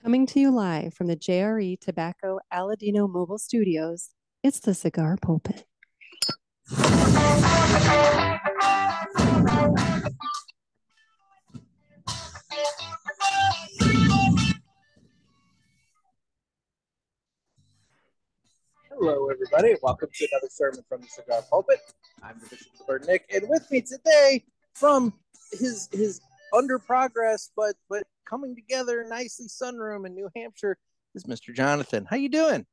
Coming to you live from the JRE Tobacco Aladino Mobile Studios, it's the Cigar Pulpit. Hello, everybody. Welcome to another sermon from the Cigar Pulpit. I'm the Bishop of Bird Nick, and with me today from his under progress but coming together nicely sunroom in New Hampshire is Mr. Jonathan. How you doing?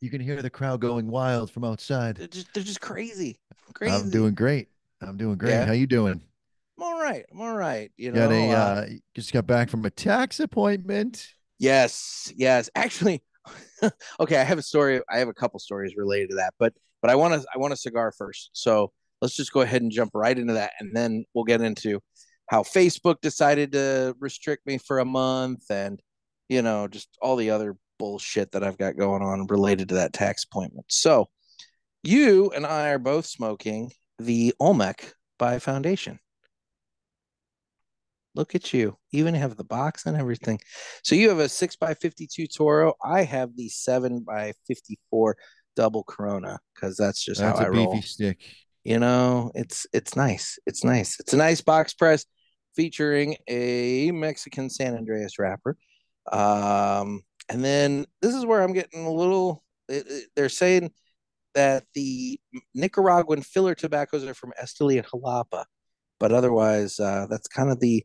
You can hear the crowd going wild from outside. They're just crazy, I'm crazy. doing great. I'm doing great. Yeah, How you doing? I'm all right. I'm all right. Just got back from a tax appointment. Yes. Actually, okay. I have a story. I have a couple stories related to that, but I want a cigar first. So let's just go ahead and jump right into that, and then we'll get into how Facebook decided to restrict me for a month, and just all the other bullshit that I've got going on related to that tax appointment. So you and I are both smoking the Olmec by Foundation. Look at you. Even have the box and everything. So you have a 6x52 Toro. I have the 7x54 double Corona because that's just how That's I a beefy roll. stick. It's nice. It's nice. It's a nice box press featuring a Mexican San Andreas wrapper. And then this is where I'm getting a little. They're saying that the Nicaraguan filler tobaccos are from Esteli and Jalapa, but otherwise, that's kind of the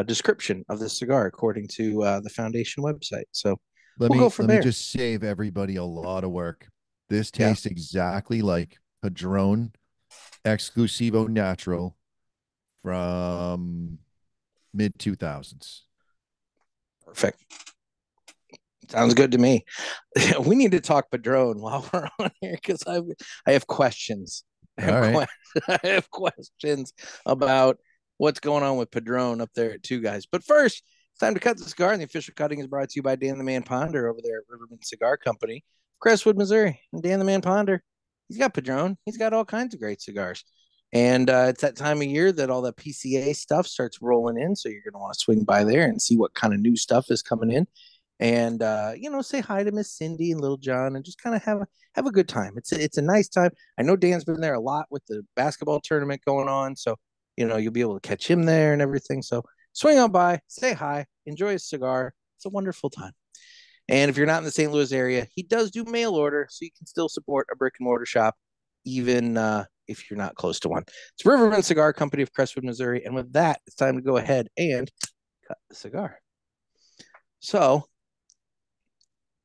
description of the cigar according to the Foundation website. So Let we'll go me from let me there. just save everybody a lot of work. This Yeah, tastes exactly like Padron Exclusivo Natural from mid 2000s. perfect. Sounds good to me. We need to talk Padron while we're on here because I have questions. I All have right. I have questions about what's going on with Padron up there at Two Guys. But first, it's time to cut the cigar, and the official cutting is brought to you by Dan the Man Ponder over there at Riverman Cigar Company, Crestwood, Missouri. And Dan the Man Ponder, he's got Padron. He's got all kinds of great cigars. And it's that time of year that all the PCA stuff starts rolling in. So you're going to want to swing by there and see what kind of new stuff is coming in, and say hi to Miss Cindy and Little John, and just kind of have a good time. It's a nice time. I know Dan's been there a lot with the basketball tournament going on, so you'll be able to catch him there and everything. So swing on by, say hi, enjoy a cigar. It's a wonderful time. And if you're not in the St. Louis area, he does do mail order, so you can still support a brick and mortar shop, even if you're not close to one. It's Riverman Cigar Company of Crestwood, Missouri. And with that, it's time to go ahead and cut the cigar. So,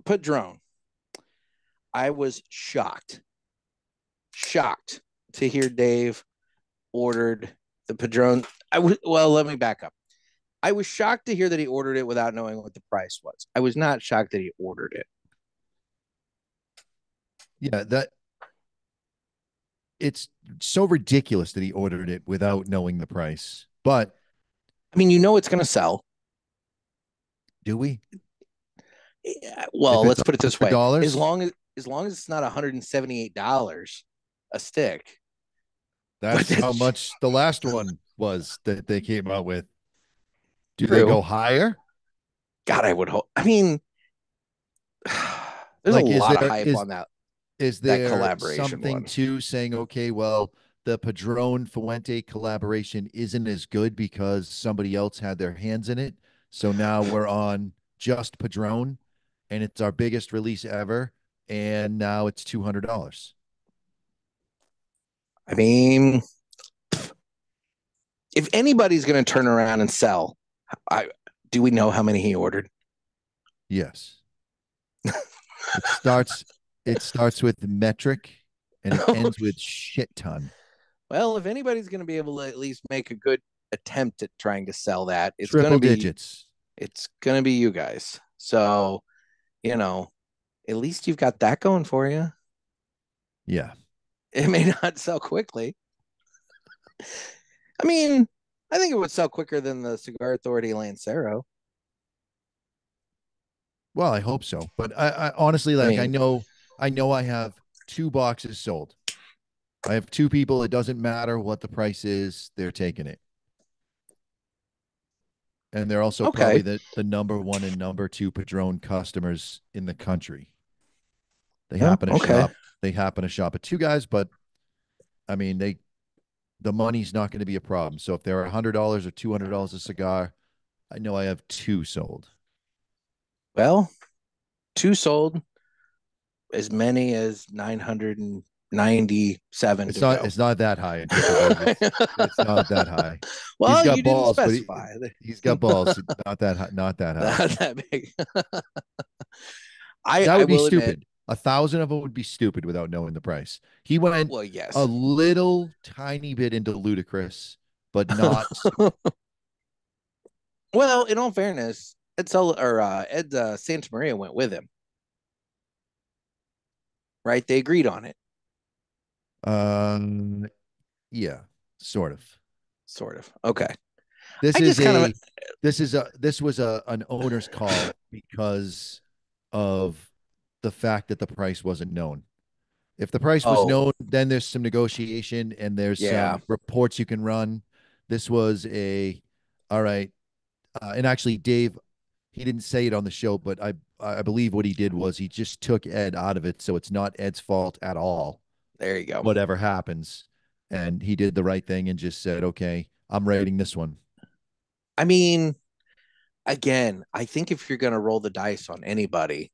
Padron. I was shocked to hear Dave ordered the Padron. Let me back up. I was shocked to hear that he ordered it without knowing what the price was. I was not shocked that he ordered it. Yeah, that it's so ridiculous that he ordered it without knowing the price. But I mean, it's going to sell. do we? Well, If it's let's put it this way: as $100, long as it's not $178 a stick. But that's how that's much the last one was that they came out with. Do they true. go higher? God, I would hope. I mean, there's a Like, is lot of there hype on is that there collaboration something one. to saying, okay, well, the Padron Fuente collaboration isn't as good because somebody else had their hands in it. So now we're on just Padron, and it's our biggest release ever, and now it's $200. I mean, if anybody's going to turn around and sell, I do we know how many he ordered? Yes. It starts with metric and it ends with shit ton. Well, if anybody's going to be able to at least make a good attempt at trying to sell that, Triple digits. it's going to be you guys. So, you know, at least you've got that going for you. Yeah. It may not sell quickly. I mean, I think it would sell quicker than the Cigar Authority Lancero. Well, I hope so. But I honestly, I like, mean, I know I have 2 boxes sold. I have 2 people. It doesn't matter what the price is, they're taking it. and they're also probably Okay. the number one and number two Padron customers in the country. They Oh, happen to okay. shop. They happen to shop at Two Guys, but I mean, the money's not going to be a problem. So if they're $100 or $200 a cigar, I know I have two sold. Well, two sold, as many as 997 It's to not go. it's not that high in triple digits. It's not that high. He's Well, you got didn't balls, but specify. he's got balls. Not that high, not that high. Not that big. That I would be will admit, stupid. 1,000 of them would be stupid without knowing the price. He went well, a yes. little tiny bit into ludicrous, but not stupid. Well, in all fairness, Ed Santa Maria went with him, right? They agreed on it, Um, yeah, sort of. sort of. Okay. This I is just kind of a this was a an owner's call because of the fact that the price wasn't known. If the price was oh, known, then there's some negotiation and there's yeah, some reports you can run. This was all right. And actually, Dave, he didn't say it on the show, but I believe what he did was he just took Ed out of it, so it's not Ed's fault at all. there you go. Whatever happens, and he did the right thing and just said, "Okay, I'm rating this one." I mean, again, I think if you're going to roll the dice on anybody,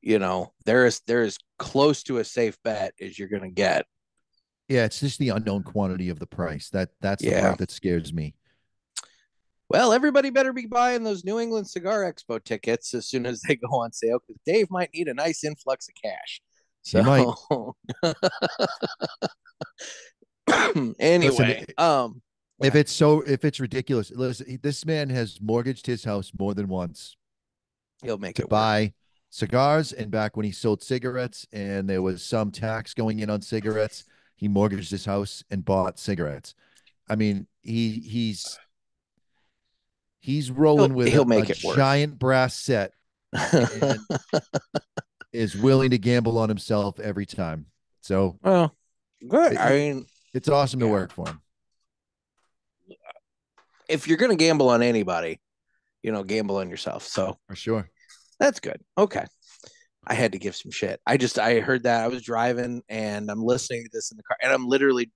there is close to a safe bet as you're going to get. Yeah, it's just the unknown quantity of the price. That's the Yeah. part that scares me. Well, everybody better be buying those New England Cigar Expo tickets as soon as they go on sale because Dave might need a nice influx of cash. He might. So Listen, anyway, yeah, if it's ridiculous, listen, this man has mortgaged his house more than once he'll make to it work. buy cigars. And back when he sold cigarettes and there was some tax going in on cigarettes, he mortgaged his house and bought cigarettes. I mean, he's He'll rolling with he'll a make it work. giant brass set and is willing to gamble on himself every time. So Well, good. I it, mean, it's awesome to yeah. work for him. If you're going to gamble on anybody, gamble on yourself. So For sure. that's good. Okay. I had to give some shit. I heard that I was driving and I'm listening to this in the car and I'm literally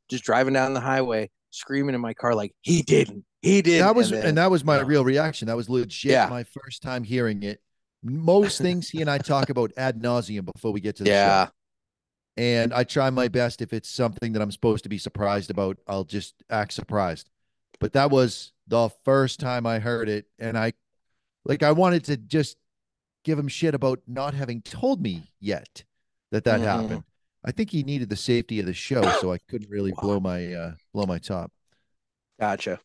just driving down the highway screaming in my car like he didn't, and then That was my real reaction. That was legit yeah, my first time hearing it. Most things he and I talk about ad nauseum before we get to the show. yeah. And I try my best. If it's something that I'm supposed to be surprised about, I'll just act surprised. But that was the first time I heard it. And I wanted to just give him shit about not having told me yet that Mm-mm. happened. I think he needed the safety of the show, so I couldn't really Wow. blow my top. Gotcha.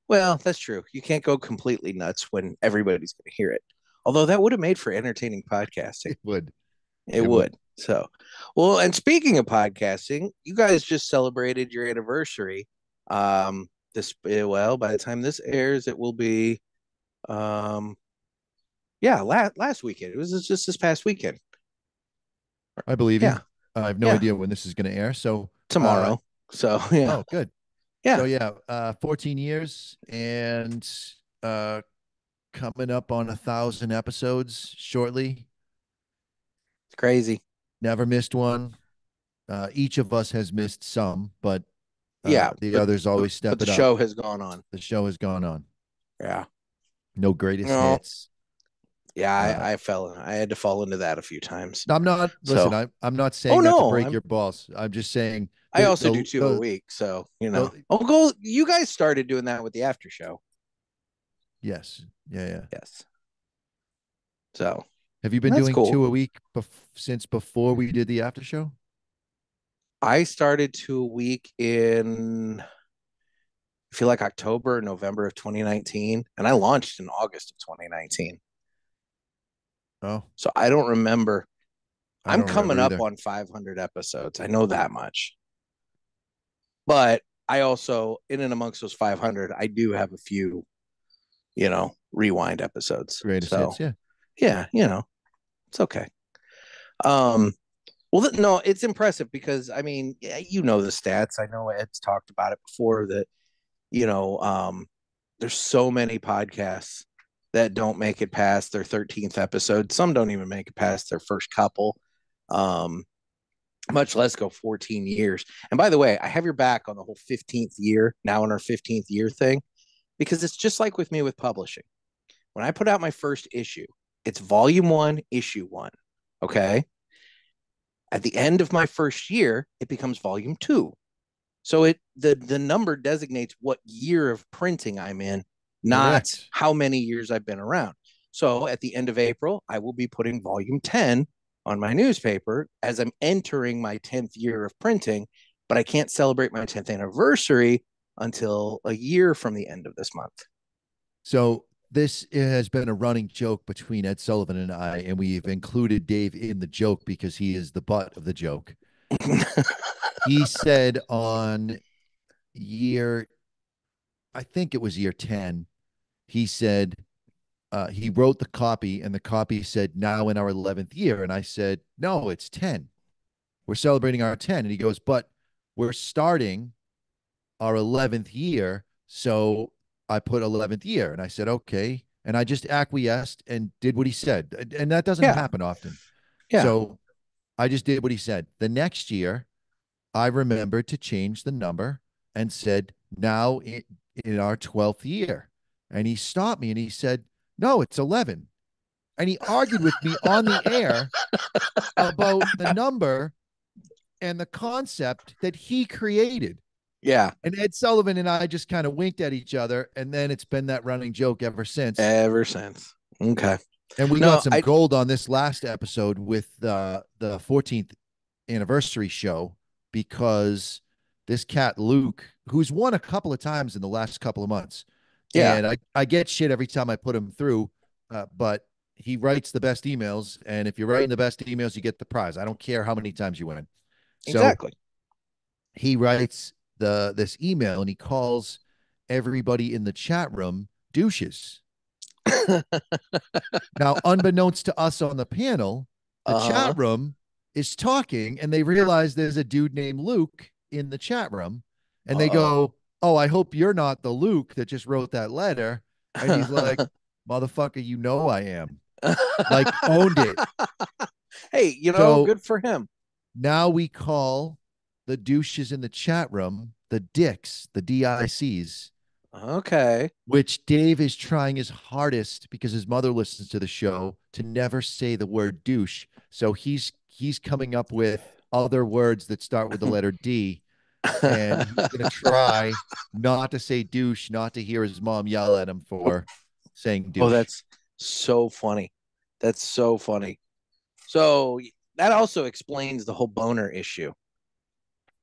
Well, that's true. You can't go completely nuts when everybody's going to hear it. Although that would have made for entertaining podcasting. It would. It It would. would. So, well, and speaking of podcasting, you guys just celebrated your anniversary. Well, by the time this airs, it will be, um, yeah, last weekend. It was just this past weekend. I believe you. Yeah, I have no yeah, idea when this is going to air. So, tomorrow. So, yeah, oh, good. So yeah, yeah, 14 years and uh, coming up on 1,000 episodes shortly. it's crazy. Never missed one. Each of us has missed some, but Yeah, the but others always but step the it up. show has gone on. The show has gone on. Yeah. No greatest No. hits. Yeah, Uh, I had to fall into that a few times. I'm not. Listen, So, I'm not oh saying that to no, break your balls. I'm just saying I also do two a week. So, the oh, go. You guys started doing that with the after show. yes, yeah. Yes. So Have you been that's doing cool. two a week since before we did the after show? I started 2 a week in, I feel like October, November of 2019, and I launched in August of 2019. Oh, So I don't remember. I I'm don't remember coming up either. on 500 episodes. I know that much. But I also, in and amongst those 500, I do have a few, rewind episodes. Greatest So hits, yeah. yeah, it's okay. Um, well, no, it's impressive because I mean, yeah, the stats. I know Ed's talked about it before that, you know, um, there's so many podcasts that don't make it past their 13th episode. Some don't even make it past their first couple, um, much less go 14 years. And by the way, I have your back on the whole 15th year, now in our 15th year thing, because it's just like with me with publishing. When I put out my first issue, it's volume one, issue one. Okay. At the end of my first year, it becomes volume two. So the number designates what year of printing I'm in, not Correct. how many years I've been around. So at the end of April, I will be putting volume 10 on my newspaper as I'm entering my 10th year of printing, but I can't celebrate my 10th anniversary until a year from the end of this month. So this has been a running joke between Ed Sullivan and I, and we've included Dave in the joke because he is the butt of the joke. He said on year, I think it was year 10, he said, he wrote the copy and the copy said, now in our 11th year. And I said, no, it's 10. We're celebrating our 10. And he goes, but we're starting our 11th year. So I put 11th year. And I said, okay. And I just acquiesced and did what he said. And that doesn't Yeah. happen often. Yeah. So I just did what he said. The next year, I remembered to change the number and said, now in our 12th year. And he stopped me and he said, no, it's 11. And he argued with me on the air about the number and the concept that he created. Yeah. And Ed Sullivan and I just kind of winked at each other. And then it's been that running joke ever since. Ever since. Okay. And we No, got some gold on this last episode with the 14th anniversary show because this cat, Luke, who's won a couple of times in the last couple of months. Yeah. And I get shit every time I put him through, but he writes the best emails. And if you're writing the best emails, you get the prize. I don't care how many times you win. So Exactly. he writes this email and he calls everybody in the chat room douches. Now, unbeknownst to us on the panel, the chat room is talking and they realize there's a dude named Luke in the chat room. And they go, oh, I hope you're not the Luke that just wrote that letter. And he's like, motherfucker, you know I am. Like, owned it. Hey, So good for him. now we call the douches in the chat room the dicks, the DICs. Okay. Which Dave is trying his hardest because his mother listens to the show to never say the word douche. So he's coming up with other words that start with the letter D. And he's going to try not to say douche, not to hear his mom yell at him for saying douche. Oh, that's so funny. That's so funny. So that also explains the whole boner issue.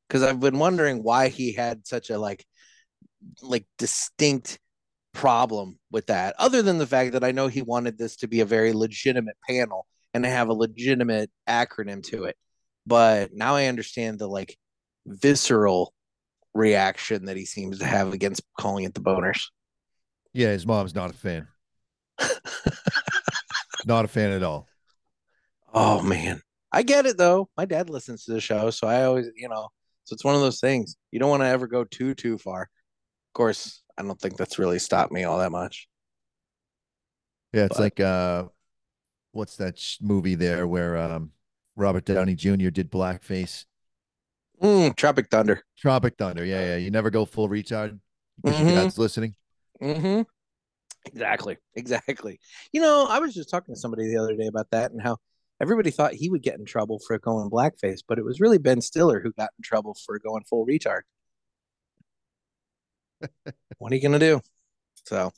Because I've been wondering why he had such a like distinct problem with that, other than the fact that I know he wanted this to be a very legitimate panel and to have a legitimate acronym to it. But now I understand the visceral reaction that he seems to have against calling it the boners. Yeah, his mom's not a fan. Not a fan at all. Oh man. I get it though. My dad listens to the show, so I always, so it's one of those things. You don't want to ever go too far. Of course, I don't think that's really stopped me all that much. Yeah, it's like what's that movie there where Robert Downey Jr. did blackface? Tropic Thunder. Tropic Thunder. Yeah. You never go full retard because your Mm-hmm. dad's listening. Mm-hmm. Exactly. I was just talking to somebody the other day about that and how everybody thought he would get in trouble for going blackface, but it was really Ben Stiller who got in trouble for going full retard. What are you gonna do? So,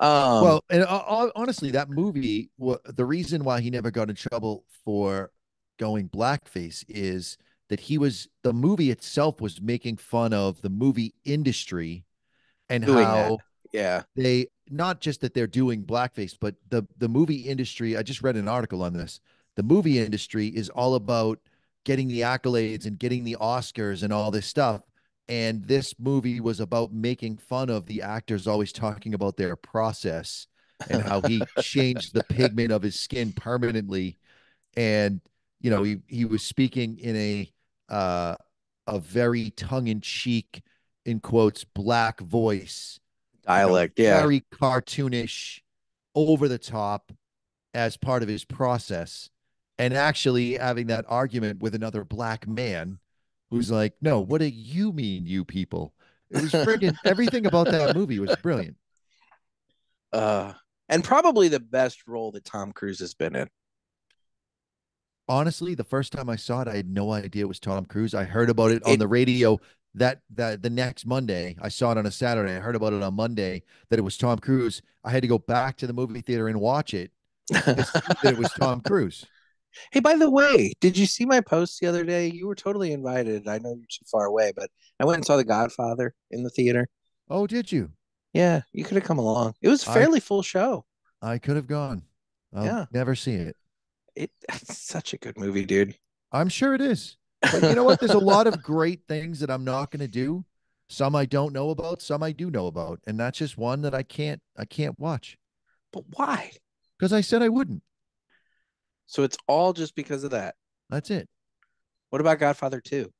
well, and honestly, that movie, the reason why he never got in trouble for going blackface is that the movie itself was making fun of the movie industry and doing that. how Yeah. they, not just that they're doing blackface, but the movie industry, I just read an article on this. The movie industry is all about getting the accolades and getting the Oscars and all this stuff. And this movie was about making fun of the actors always talking about their process and how he changed the pigment of his skin permanently. And, he was speaking in a very tongue-in-cheek, in quotes, black voice. Dialect, yeah. very cartoonish, over the top as part of his process, and actually having that argument with another black man who's like, no, what do you mean, you people? It was friggin' everything about that movie was brilliant. uh, and probably the best role that Tom Cruise has been in. Honestly, the first time I saw it, I had no idea it was Tom Cruise. I heard about it on It the radio that the next Monday. I saw it on a Saturday. I heard about it on Monday that it was Tom Cruise. I had to go back to the movie theater and watch it to see that it was Tom Cruise. Hey, by the way, did you see my post the other day? You were totally invited. I know you're too far away, but I went and saw The Godfather in the theater. Oh, did you? Yeah, you could have come along. It was a I fairly full show. I could have gone. I'll Yeah, never see it. it's such a good movie, dude. I'm sure it is. But you know what? There's a lot of great things that I'm not going to do. Some I don't know about, some I do know about, and that's just one that I can't watch But why? because I said I wouldn't. So it's all just because of that. That's it. What about Godfather 2?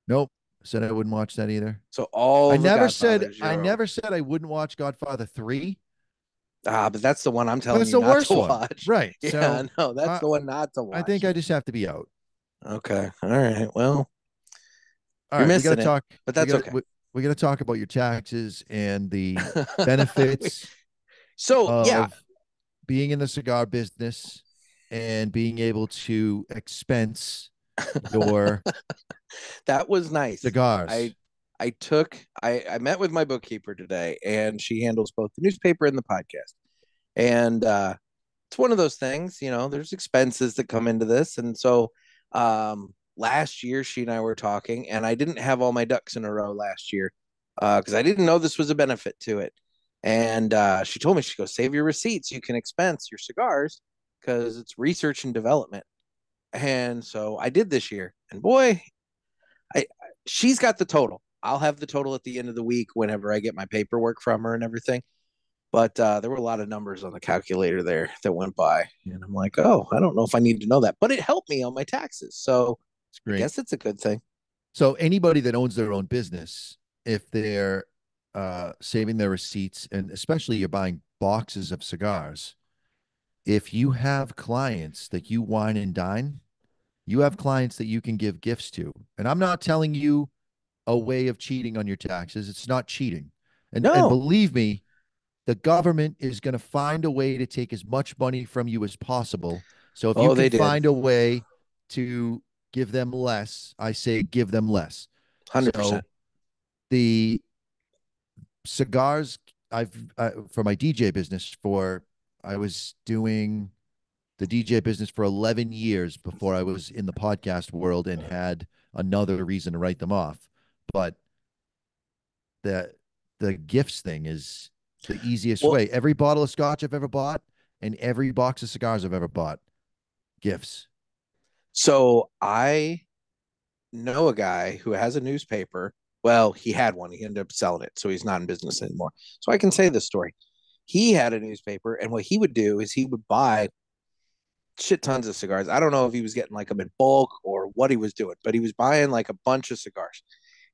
Nope. Said I wouldn't watch that either. So all I the never said Godfathers, I you're never said I wouldn't watch Godfather 3, but that's the one I'm but telling it's you the not worst to one. watch. Right. Yeah, So no, that's I the one not to I watch. think I just have to be out. Okay. All right. Well, All you're right, we got to missing it, talk. but We that's got okay. we got to talk about your taxes and the benefits So, yeah, of being in the cigar business and being able to expense your that was nice. cigars. I met with my bookkeeper today, and she handles both the newspaper and the podcast. And it's one of those things, there's expenses that come into this. And so last year she and I were talking, and I didn't have all my ducks in a row last year because I didn't know this was a benefit to it. And she told me, she goes, save your receipts. You can expense your cigars because it's research and development. And so I did this year. And boy, I she's got the total. I'll have the total at the end of the week whenever I get my paperwork from her and everything. But there were a lot of numbers on the calculator there that went by. And I'm like, oh, I don't know if I need to know that. But it helped me on my taxes. So It's I great. guess it's a good thing. So anybody that owns their own business, if they're saving their receipts, and especially you're buying boxes of cigars, if you have clients that you wine and dine, you have clients that you can give gifts to. And I'm not telling you a way of cheating on your taxes. It's not cheating. And No. believe me, the government is going to find a way to take as much money from you as possible. So if you Oh, can they did. find a way to give them less, I say give them less. 100%. So the cigars I've for my DJ business for I was doing the DJ business for 11 years before I was in the podcast world and had another reason to write them off. But the the gifts thing is the easiest Well, way. Every bottle of scotch I've ever bought and every box of cigars I've ever bought, gifts. so I know a guy who has a newspaper. Well, he had one. He ended up selling it. So he's not in business anymore. So I can say this story. He had a newspaper, and what he would do is he would buy shit tons of cigars. I don't know if he was getting like them in bulk or what he was doing, but he was buying like a bunch of cigars,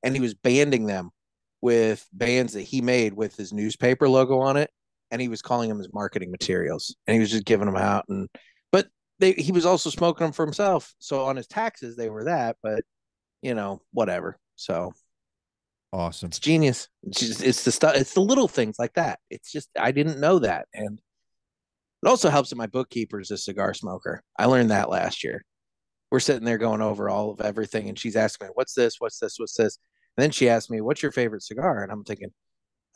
and he was banding them with bands that he made with his newspaper logo on it, and he was calling them his marketing materials, and he was just giving them out. And but he was also smoking them for himself, so on his taxes they were that, but whatever. So Awesome. it's genius. It's the stuff. It's the little things like that. It's just I didn't know that, and it also helps that my bookkeeper is a cigar smoker. I learned that last year. We're sitting there going over all of everything, and she's asking me, "What's this? What's this? What's this?" And then she asked me, "What's your favorite cigar?" And I'm thinking,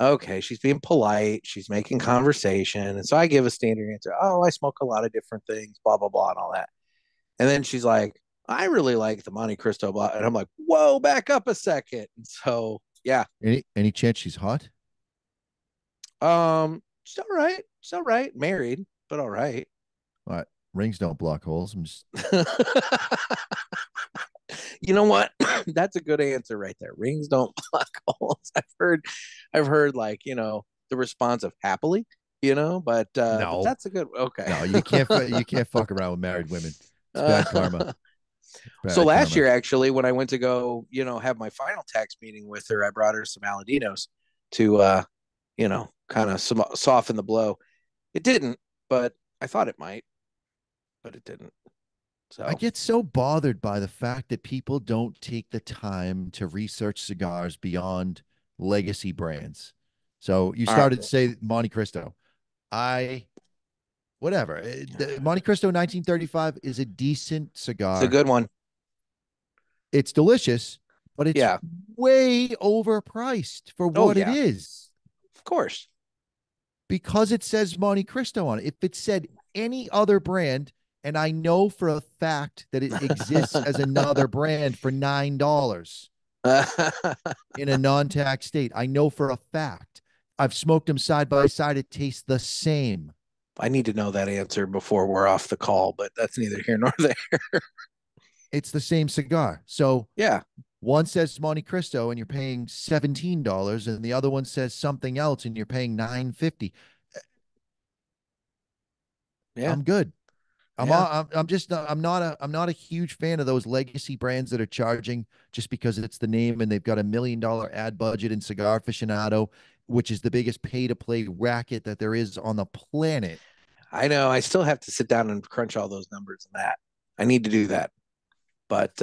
okay, she's being polite, she's making conversation, and so I give a standard answer. Oh, I smoke a lot of different things, blah blah blah, and all that. And then she's like, I really like the Monte Cristo, blah, and I'm like, whoa, back up a second. And so yeah, Any chance she's hot? she's all right, she's all right, married, but all right. All right. Rings don't block holes. I'm just You know what? That's a good answer right there. Rings don't block holes. I've heard like, the response of happily, but no. that's a good okay. No, you can't fuck around with married women. It's bad karma. So Bad last karma. year, actually, when I went to go, have my final tax meeting with her, I brought her some Aladinos to kind of soften the blow. It didn't, but I thought it might, but it didn't. I So get so bothered by the fact that people don't take the time to research cigars beyond legacy brands. So you all right, started to say Monte Cristo. I whatever. The Monte Cristo 1935 is a decent it's a cigar. good one. It's delicious, but it's Yeah. way overpriced for Oh what it yeah, is of course. because it says Monte Cristo on it. If it said any other brand, and I know for a fact that it exists as another brand for $9 in a non-tax state, I know for a fact. I've smoked them side by side. It tastes the same. I need to know that answer before we're off the call, but that's neither here nor there. It's the same cigar. So Yeah, one says Monte Cristo and you're paying $17, and the other one says something else and you're paying $9.50. yeah, I'm good. yeah. I'm just I'm not a huge fan of those legacy brands that are charging just because it's the name and they've got $1 million ad budget in Cigar Aficionado, which is the biggest pay to play racket that there is on the planet. I know. I still have to sit down and crunch all those numbers and that. I need to do that. But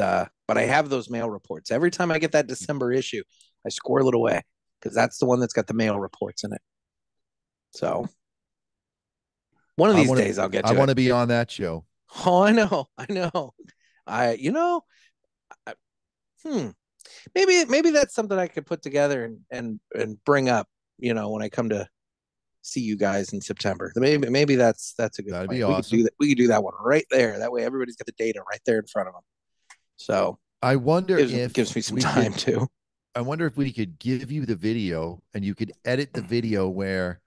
I have those mail reports. Every time I get that December issue, I squirrel it away because that's the one that's got the mail reports in it. So one of I these want to days I'll get I to want it. to be on that show. Oh, I know. I know. I you know, I, hmm. Maybe that's something I could put together and bring up, when I come to see you guys in September. Maybe that's a good That'd be plan. We could do awesome. that. We could do that one right there. That way everybody's got the data right there in front of them. So I wonder gives if me some we time could too. I wonder if we could give you the video and you could edit the video where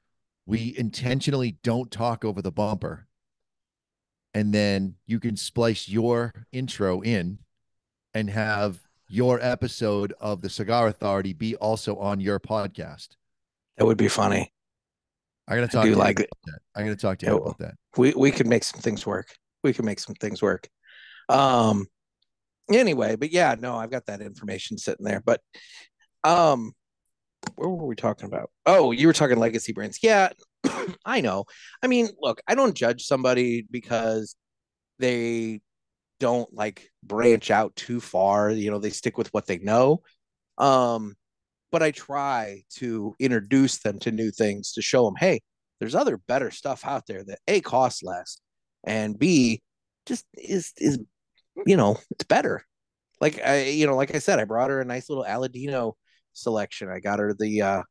we intentionally don't talk over the bumper, and then you can splice your intro in and have your episode of the Cigar Authority be also on your podcast. That would be funny. I got to I talk do to Ed like it. about that. I got to talk to Ed Yeah, about that. we could make some things work. We could make some things work. Um. Anyway, but yeah, no, I've got that information sitting there. But um, where were we talking about? Oh, you were talking legacy brands. Yeah, I know. I mean, look, I don't judge somebody because they don't like branch out too far. They stick with what they know. Um, but I try to introduce them to new things to show them, hey, there's other better stuff out there that A costs less and B just is it's better. Like I said, I brought her a nice little Aladino selection. I got her the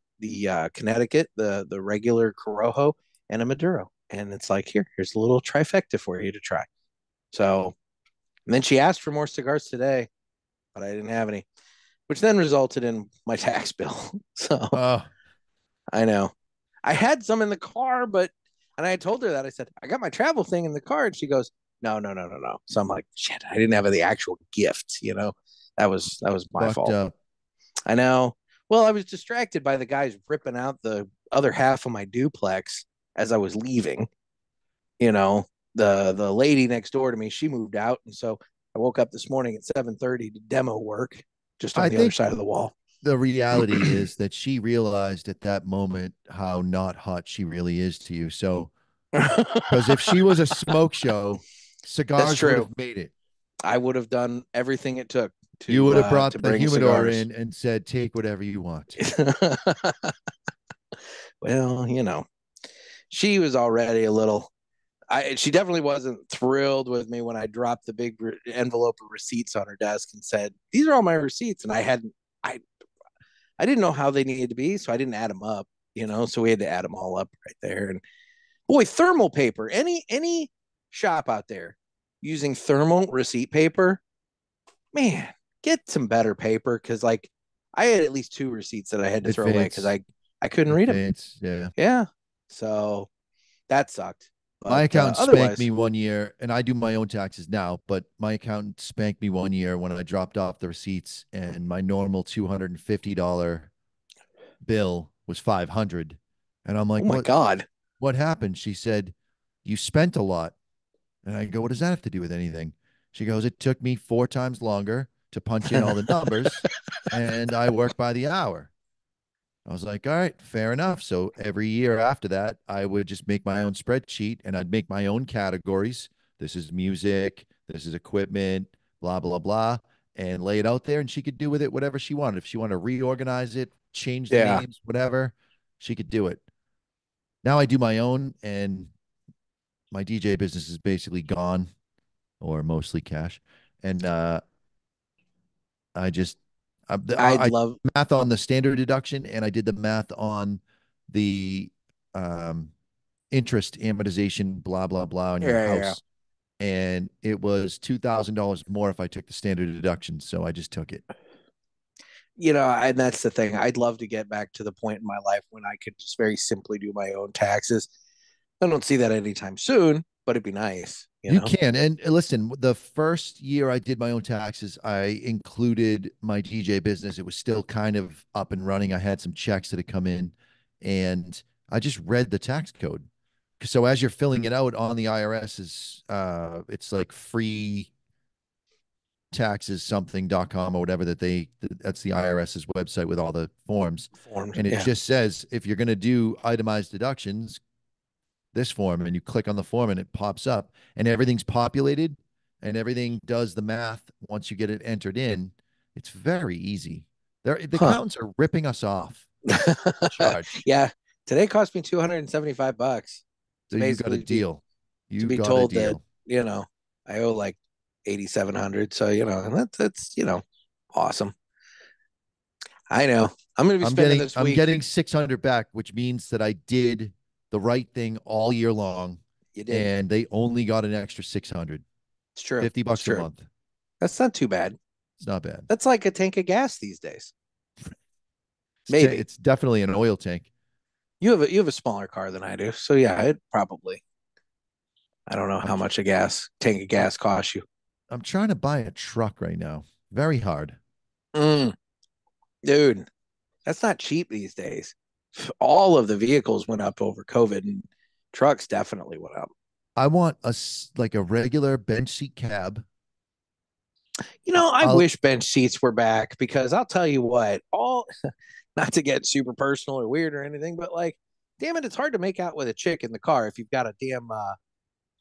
Connecticut, the regular Corojo, and a Maduro. And it's like, here's a little trifecta for you to try. So, and then she asked for more cigars today, but I didn't have any, which then resulted in my tax bill. So Oh, I know I had some in the car, and I told her that I said, I got my travel thing in the car. And she goes, no, no, no, no, no. So I'm like, shit, I didn't have the actual gift. That was my fucked fault. up. I know. Well, I was distracted by the guys ripping out the other half of my duplex as I was leaving. You know, the lady next door to me, she moved out, and so I woke up this morning at 7:30 to demo work just on I the other think side of the wall. the reality is that she realized at that moment how not hot she really is to you. So, because if she was a smoke show, That's cigars would true. have made it. I would have done everything it took You to would have uh brought to the bring humidor cigars. in and said, take whatever you want. Well, she was already a little. She definitely wasn't thrilled with me when I dropped the big envelope of receipts on her desk and said, "These are all my receipts," and I didn't know how they needed to be, so I didn't add them up. So we had to add them all up right there. And boy, thermal paper. Any shop out there using thermal receipt paper, man, get some better paper because like I had at least two receipts that I had to It throw away because fades. I couldn't It read them. fades. Yeah. Yeah, so that sucked. My But accountant spanked otherwise, me one year, and I do my own taxes now, but my accountant spanked me one year when I dropped off the receipts, and my normal $250 bill was 500. And I'm oh like, my god. what happened? She said, you spent a lot. And I go, what does that have to do with anything? She goes, it took me 4 times longer to punch in all the numbers, and I work by the hour. I was like, all right, fair enough. So every year after that, I would just make my own spreadsheet and I'd make my own categories. This is music, this is equipment, blah, blah, blah, and lay it out there. And she could do with it whatever she wanted. If she wanted to reorganize it, change the Yeah. names, whatever, she could do it. Now I do my own, and my DJ business is basically gone or mostly cash. And I just I'd I love, math on the standard deduction, and I did the math on the um, interest amortization, blah blah blah, on your yeah, yeah. house, and it was $2,000 more if I took the standard deduction. So I just took it. And that's the thing. I'd love to get back to the point in my life when I could just very simply do my own taxes. I don't see that anytime soon, but it'd be nice, you You know? can. And listen, the first year I did my own taxes, I included my DJ business. It was still kind of up and running. I had some checks that had come in, and I just read the tax code. So as you're filling it out on the IRS's, it's like free taxes something.com or whatever that's the IRS's website with all the forms. Formed. And it Yeah. just says if you're going to do itemized deductions, this form, and you click on the form and it pops up and everything's populated and everything does the math once you get it entered in. It's very easy. The Huh. accountants are ripping us off. Charge. Yeah. Today cost me $275 to So you got a basically be deal. to You be got a told that, deal. I owe like 8,700. So, and that's awesome. I know. I'm gonna be spending this I'm week. getting 600 back, which means that I did the right thing all year long, You did. and they only got an extra 600. It's true. 50 It's bucks a true. month. That's not too bad. It's not bad. That's like a tank of gas these days. Maybe. It's definitely an oil tank. You have a smaller car than I do. So yeah, it probably. I don't know I'm how much a tank of gas costs you. I'm trying to buy a truck right now. Very hard. Mm, dude, that's not cheap these days. All of the vehicles went up over COVID, and trucks definitely went up. I want like a regular bench seat cab. I I'll wish bench seats were back because I'll tell you what, all not to get super personal or weird or anything, but like, damn it, it's hard to make out with a chick in the car if you've got a damn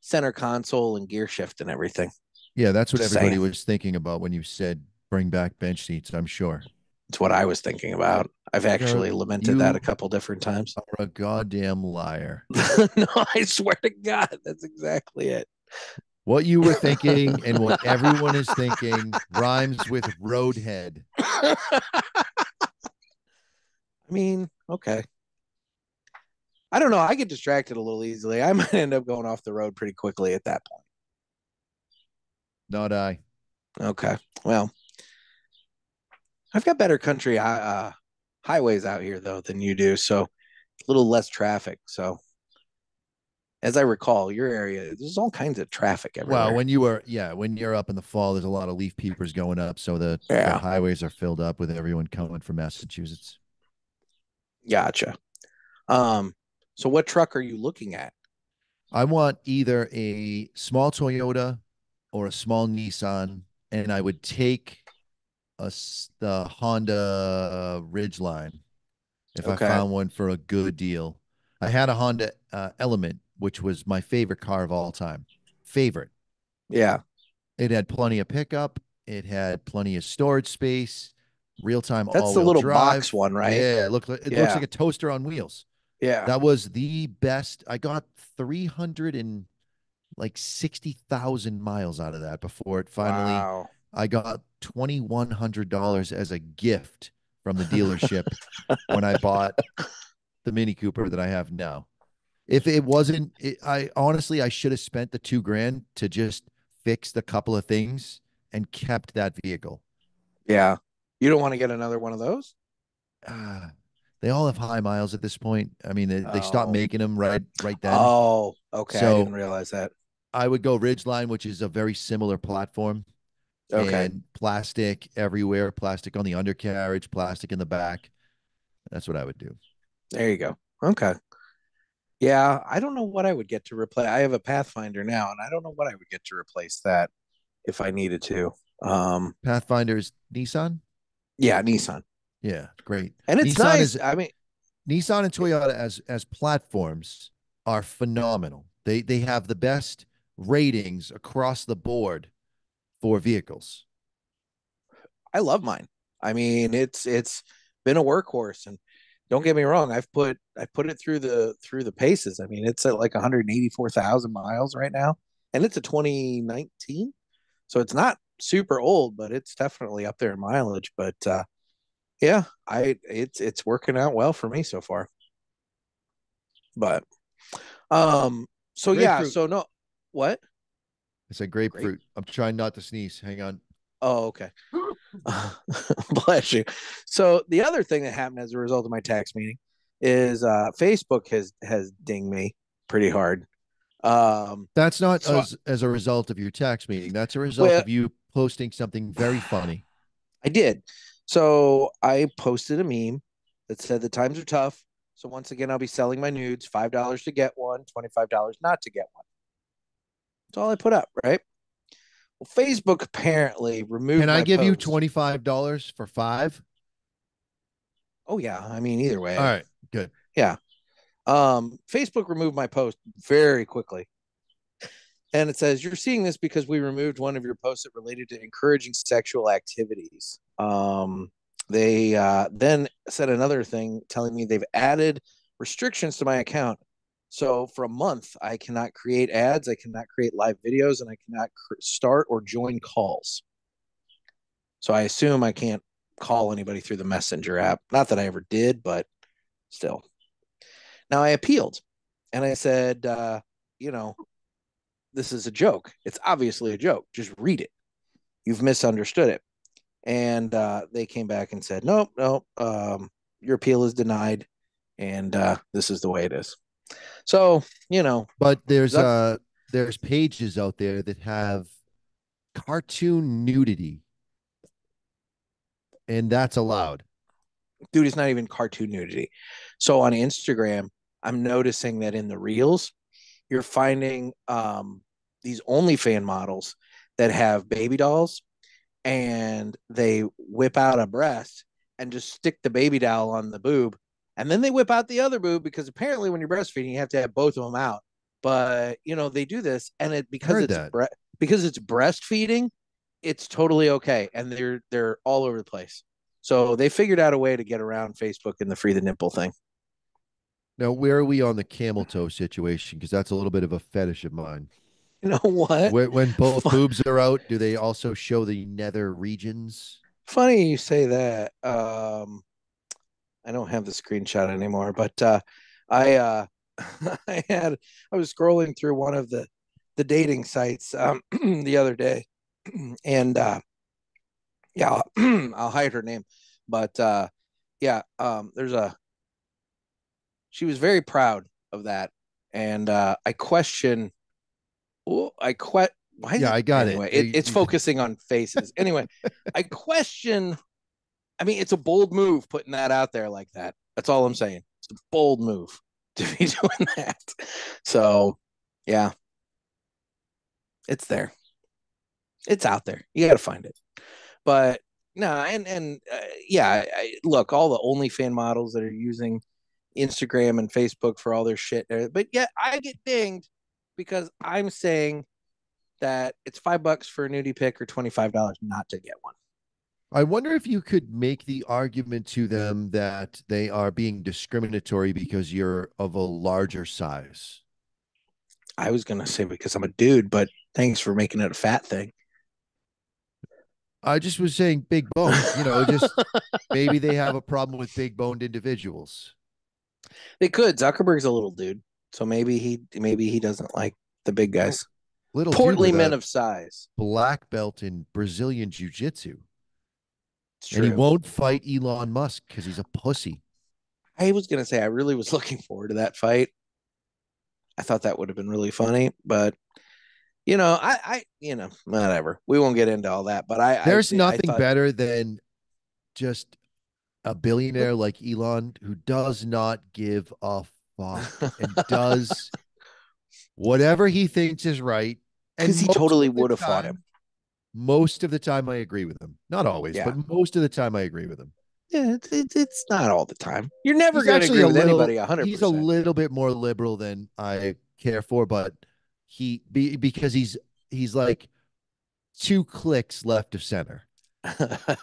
center console and gear shift and everything. Yeah, that's what Just everybody saying. was thinking about when you said bring back bench seats, I'm sure. It's what I was thinking about. I've You're actually lamented that a you couple different times. are a goddamn liar. No, I swear to God, that's exactly it. What you were thinking and what everyone is thinking rhymes with roadhead. I mean, okay. I don't know. I get distracted a little easily. I might end up going off the road pretty quickly at that point. Not I. Okay. Well, I've got better country highways out here though than you do, so a little less traffic. So, as I recall, your area there's all kinds of traffic Well, everywhere. when you're up in the fall, there's a lot of leaf peepers going up, so the Yeah, highways are filled up with everyone coming from Massachusetts. gotcha. Um, so what truck are you looking at? I want either a small Toyota or a small Nissan, and I would take the Honda Ridgeline if I Okay. found one for a good deal. I had a Honda Element, which was my favorite car of all time. Favorite. Yeah, It had plenty of pickup. It had plenty of storage space. Real time that's the all-wheel little box drive. one, right? Yeah, it looks Yeah, like a toaster on wheels. yeah. That was the best. I got 300 and like 60,000 miles out of that before it finally. Wow. I got $2,100 as a gift from the dealership when I bought the Mini Cooper that I have now. If it wasn't, I honestly, I should have spent the 2 grand to just fix the couple of things and kept that vehicle. Yeah. You don't want to get another one of those? Uh, they all have high miles at this point. I mean, they stopped Oh. making them right then. Oh, okay. I So didn't realize that. I would go Ridgeline, which is a very similar platform, Okay. and plastic everywhere, plastic on the undercarriage, plastic in the back. That's what I would do. There you go. Okay. Yeah, I don't know what I would get to replace. I have a Pathfinder now, and I don't know what I would get to replace that if I needed to. Um, Pathfinder's Nissan. yeah, Nissan. Yeah, great. And it's Nissan nice. is I mean, Nissan and Toyota as platforms are phenomenal. They have the best ratings across the board for vehicles. I love mine. I mean, it's been a workhorse, and don't get me wrong, I put it through the paces. I mean, it's at like 184,000 miles right now, and it's a 2019, so it's not super old, but it's definitely up there in mileage. But yeah, I it's working out well for me so far. But so yeah, Grapefruit. so no, what? It's a Grape? grapefruit. I'm trying not to sneeze. Hang on. Oh, okay. Bless you. So the other thing that happened as a result of my tax meeting is Facebook has dinged me pretty hard. That's not So as a result of your tax meeting. That's a result well, of you posting something very funny. I did. So I posted a meme that said the times are tough. So once again, I'll be selling my nudes, $5 to get one, $25 not to get one. That's all I put up, right? Well, Facebook apparently Can removed I my give you post. $25 for five? Oh yeah, I mean either All way, right, good. yeah. Facebook removed my post very quickly. And it says, you're seeing this because we removed one of your posts that related to encouraging sexual activities. They then said another thing telling me they've added restrictions to my account. So for a month, I cannot create ads, I cannot create live videos, and I cannot start or join calls. So I assume I can't call anybody through the Messenger app. Not that I ever did, but still. Now I appealed and I said, you know, this is a joke. It's obviously a joke. Just read it. You've misunderstood it. And they came back and said, nope, nope, your appeal is denied. And this is the way it is. So, But Zuck, there's pages out there that have cartoon nudity, and that's allowed. dude, it's not even cartoon nudity. So on Instagram, I'm noticing that in the reels, you're finding these OnlyFan models that have baby dolls and they whip out a breast and just stick the baby doll on the boob. And then they whip out the other boob because apparently when you're breastfeeding, you have to have both of them out. But they do this, and it I heard that. because it's breastfeeding, it's totally okay, and they're all over the place. So they figured out a way to get around Facebook and the free the nipple thing. Now, where are we on the camel toe situation? Because that's a little bit of a fetish of mine. You know what? When both boobs are out, do they also show the nether regions? Funny you say that. I don't have the screenshot anymore, but I I was scrolling through one of the dating sites the other day, and yeah, I'll hide her name, but yeah, there's a she was very proud of that, and I question, oh, why is Yeah, it I got it. anyway? It's focusing on faces anyway. I question. I mean, it's a bold move putting that out there like that. That's all I'm saying. It's a bold move to be doing that. So, yeah, it's there. It's out there. You got to find it. But no, and yeah, look, all the OnlyFan models that are using Instagram and Facebook for all their shit. But yet I get dinged because I'm saying that it's $5 for a nudie pic or $25 not to get one. I wonder if you could make the argument to them that they are being discriminatory because you're of a larger size. I was gonna say because I'm a dude, but thanks for making it a fat thing. I just was saying big boned, just maybe they have a problem with big boned individuals. They could. Zuckerberg's a little dude, so maybe he doesn't like the big guys. Little dude Portly with men a of size. black belt in Brazilian jiu jitsu. It's And he true. won't fight Elon Musk because he's a pussy. I was gonna say I really was looking forward to that fight. I thought that would have been really funny, but whatever. We won't get into all that. But There's I nothing thought, better than just a billionaire like Elon who does not give a fuck and does whatever he thinks is right. because And he totally would have fought him. most of the time, I agree with him. Not always, Yeah, but most of the time, I agree with him. Yeah, it's not all the time. You're never He's going to actually agree a with little anybody he's a 100%. little bit more liberal than I care for, but because he's like 2 clicks left of center.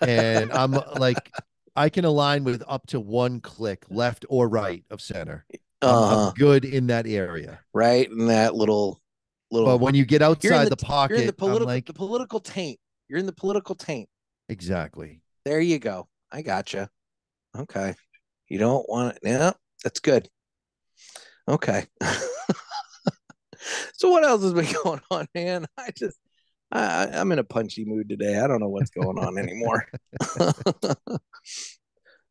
And I'm like I can align with up to 1 click left or right of center. I'm Uh-huh. good in that area. Right in that little But little when you get you're in outside the the you're in pocket, I'm the like, political taint. You're in the political taint. exactly. There you go. I gotcha. Okay. You don't want it. Yeah, that's good. Okay. So what else has been going on, man? I'm in a punchy mood today. I don't know what's going on anymore.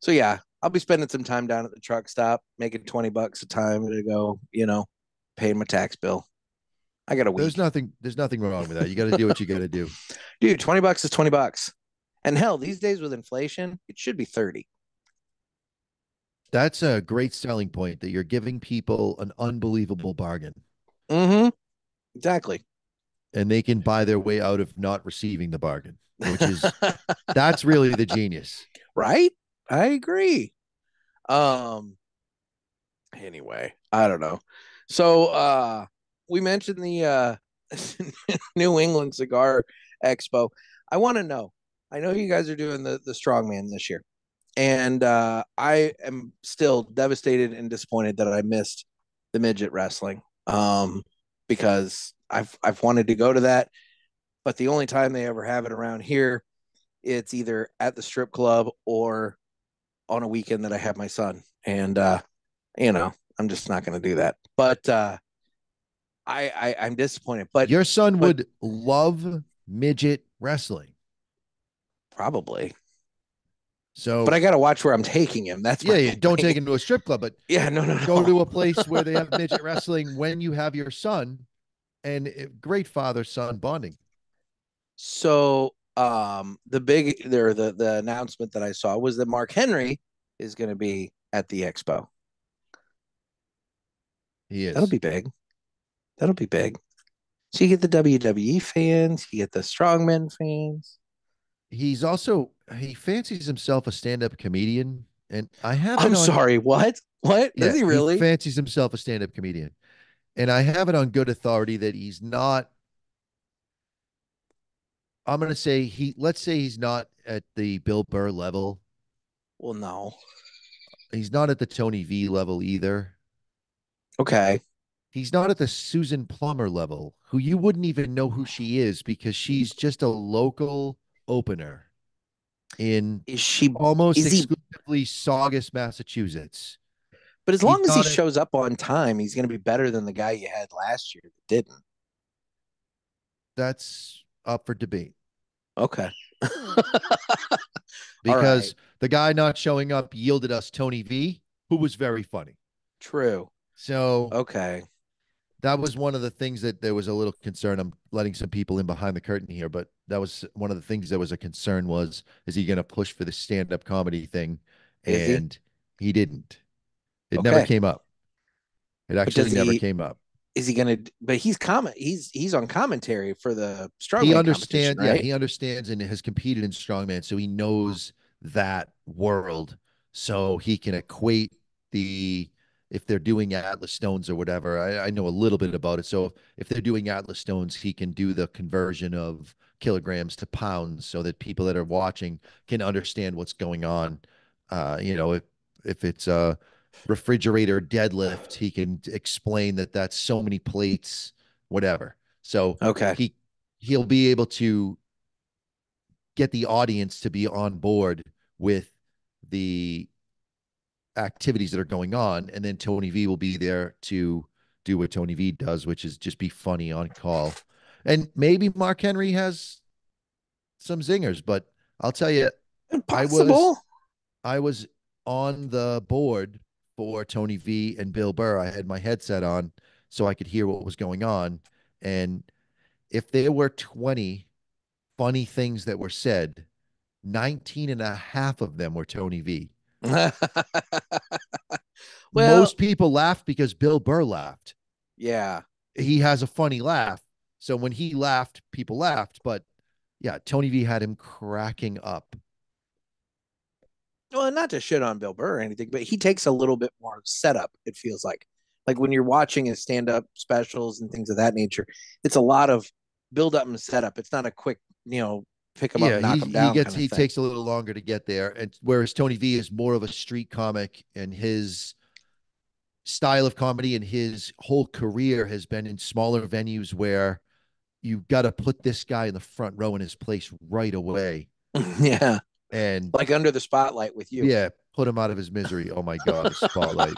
So yeah, I'll be spending some time down at the truck stop, making $20 a time to go, paying my tax bill. I got a week. There's nothing wrong with that. You got to do what you got to do. Dude, $20 is $20. And hell, these days with inflation, it should be 30. That's a great selling point that you're giving people an unbelievable bargain Mm-hmm. Exactly. and they can buy their way out of not receiving the bargain, which is that's really the genius. Right? I agree. Um, anyway, I don't know. So we mentioned the New England Cigar Expo. I want to know. I know you guys are doing the strongman this year. And I am still devastated and disappointed that I missed the midget wrestling. Because I've wanted to go to that, but the only time they ever have it around here, it's either at the strip club or on a weekend that I have my son. And you know, I'm just not going to do that. But I'm disappointed. Your son But would love midget wrestling. probably. But So, I got to watch where I'm taking him. That's yeah, my yeah, don't take point. him to a strip club, but Yeah, no, no, go no. to a place where they have midget wrestling when you have your son and great father son bonding. So the announcement that I saw was that Mark Henry is going to be at the expo. He That'll is. be big. That'll be big. So you get the WWE fans, you get the strongman fans. He fancies himself a stand-up comedian, and I have it I'm on. sorry, what? What? Does Yeah, he he really? fancies himself a stand-up comedian, and I have it on good authority that he's not. I'm going to say let's say he's not at the Bill Burr level. Well, no. He's not at the Tony V level either. Okay. He's not at the Susan Plummer level, who you wouldn't even know who she is because she's just a local opener in Is she almost is he exclusively Saugus, Massachusetts. but as He's long as he not at shows up on time, he's going to be better than the guy you had last year that didn't. That's up for debate Okay. All right. because the guy not showing up yielded us Tony V, who was very funny. True. So Okay. that was one of the things that there was a little concern. I'm letting some people in behind the curtain here, but that was one of the things that was a concern was, is he going to push for the stand-up comedy thing? Is he? And he didn't. It never Okay. came up. It But actually does never he came up. is he gonna but he's on commentary for the strongman competition, Yeah, right? he understands and has competed in strongman, so he knows that world. So he can equate the if they're doing Atlas stones or whatever. I know a little bit about it. So if they're doing Atlas stones, he can do the conversion of kilograms to pounds so that people that are watching can understand what's going on. If it's a refrigerator deadlift, he can explain that that's so many plates, whatever. So Okay. he'll be able to get the audience to be on board with the activities that are going on, and then Tony V will be there to do what Tony V does, which is just be funny on call. And maybe Mark Henry has some zingers, but I'll tell you, I was Impossible. I was on the board for Tony V and Bill Burr. I had my headset on so I could hear what was going on. And if there were 20 funny things that were said, 19 and a half of them were Tony V. Well, Most people laughed because Bill Burr laughed. yeah. He has a funny laugh. So when he laughed, people laughed. But yeah, Tony V had him cracking up. Well, not to shit on Bill Burr or anything, but he takes a little bit more setup, it feels like when you're watching his stand-up specials and things of that nature, it's a lot of build up and setup. It's not a quick, pick them up Yeah, and knock them down kind of he thing. takes a little longer to get there, and whereas Tony V is more of a street comic, and his style of comedy and his whole career has been in smaller venues where you got to put this guy in the front row in his place right away. Yeah, And like under the spotlight with you. yeah, put him out of his misery. Oh my God, the spotlight.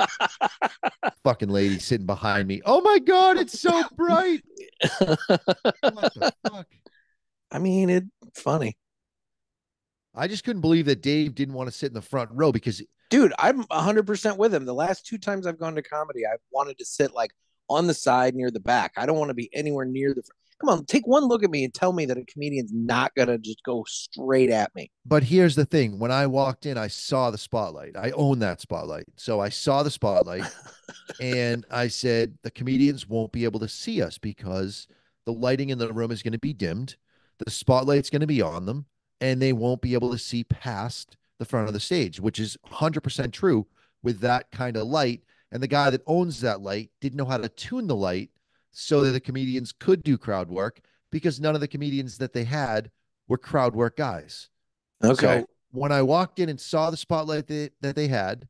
Fucking lady sitting behind me. Oh my God, it's so bright. What the fuck? I mean, it's funny. I just couldn't believe that Dave didn't want to sit in the front row because Dude, I'm 100% with him. The last two times I've gone to comedy, I've wanted to sit like on the side near the back. I don't want to be anywhere near the front. Come on, take one look at me and tell me that a comedian's not going to just go straight at me. but here's the thing. When I walked in, I saw the spotlight. I own that spotlight. So I saw the spotlight and I said, the comedians won't be able to see us because the lighting in the room is going to be dimmed. The spotlight's going to be on them and they won't be able to see past the front of the stage, which is 100% true with that kind of light. And the guy that owns that light didn't know how to tune the light so that the comedians could do crowd work because none of the comedians that they had were crowd work guys. Okay. So when I walked in and saw the spotlight that they had,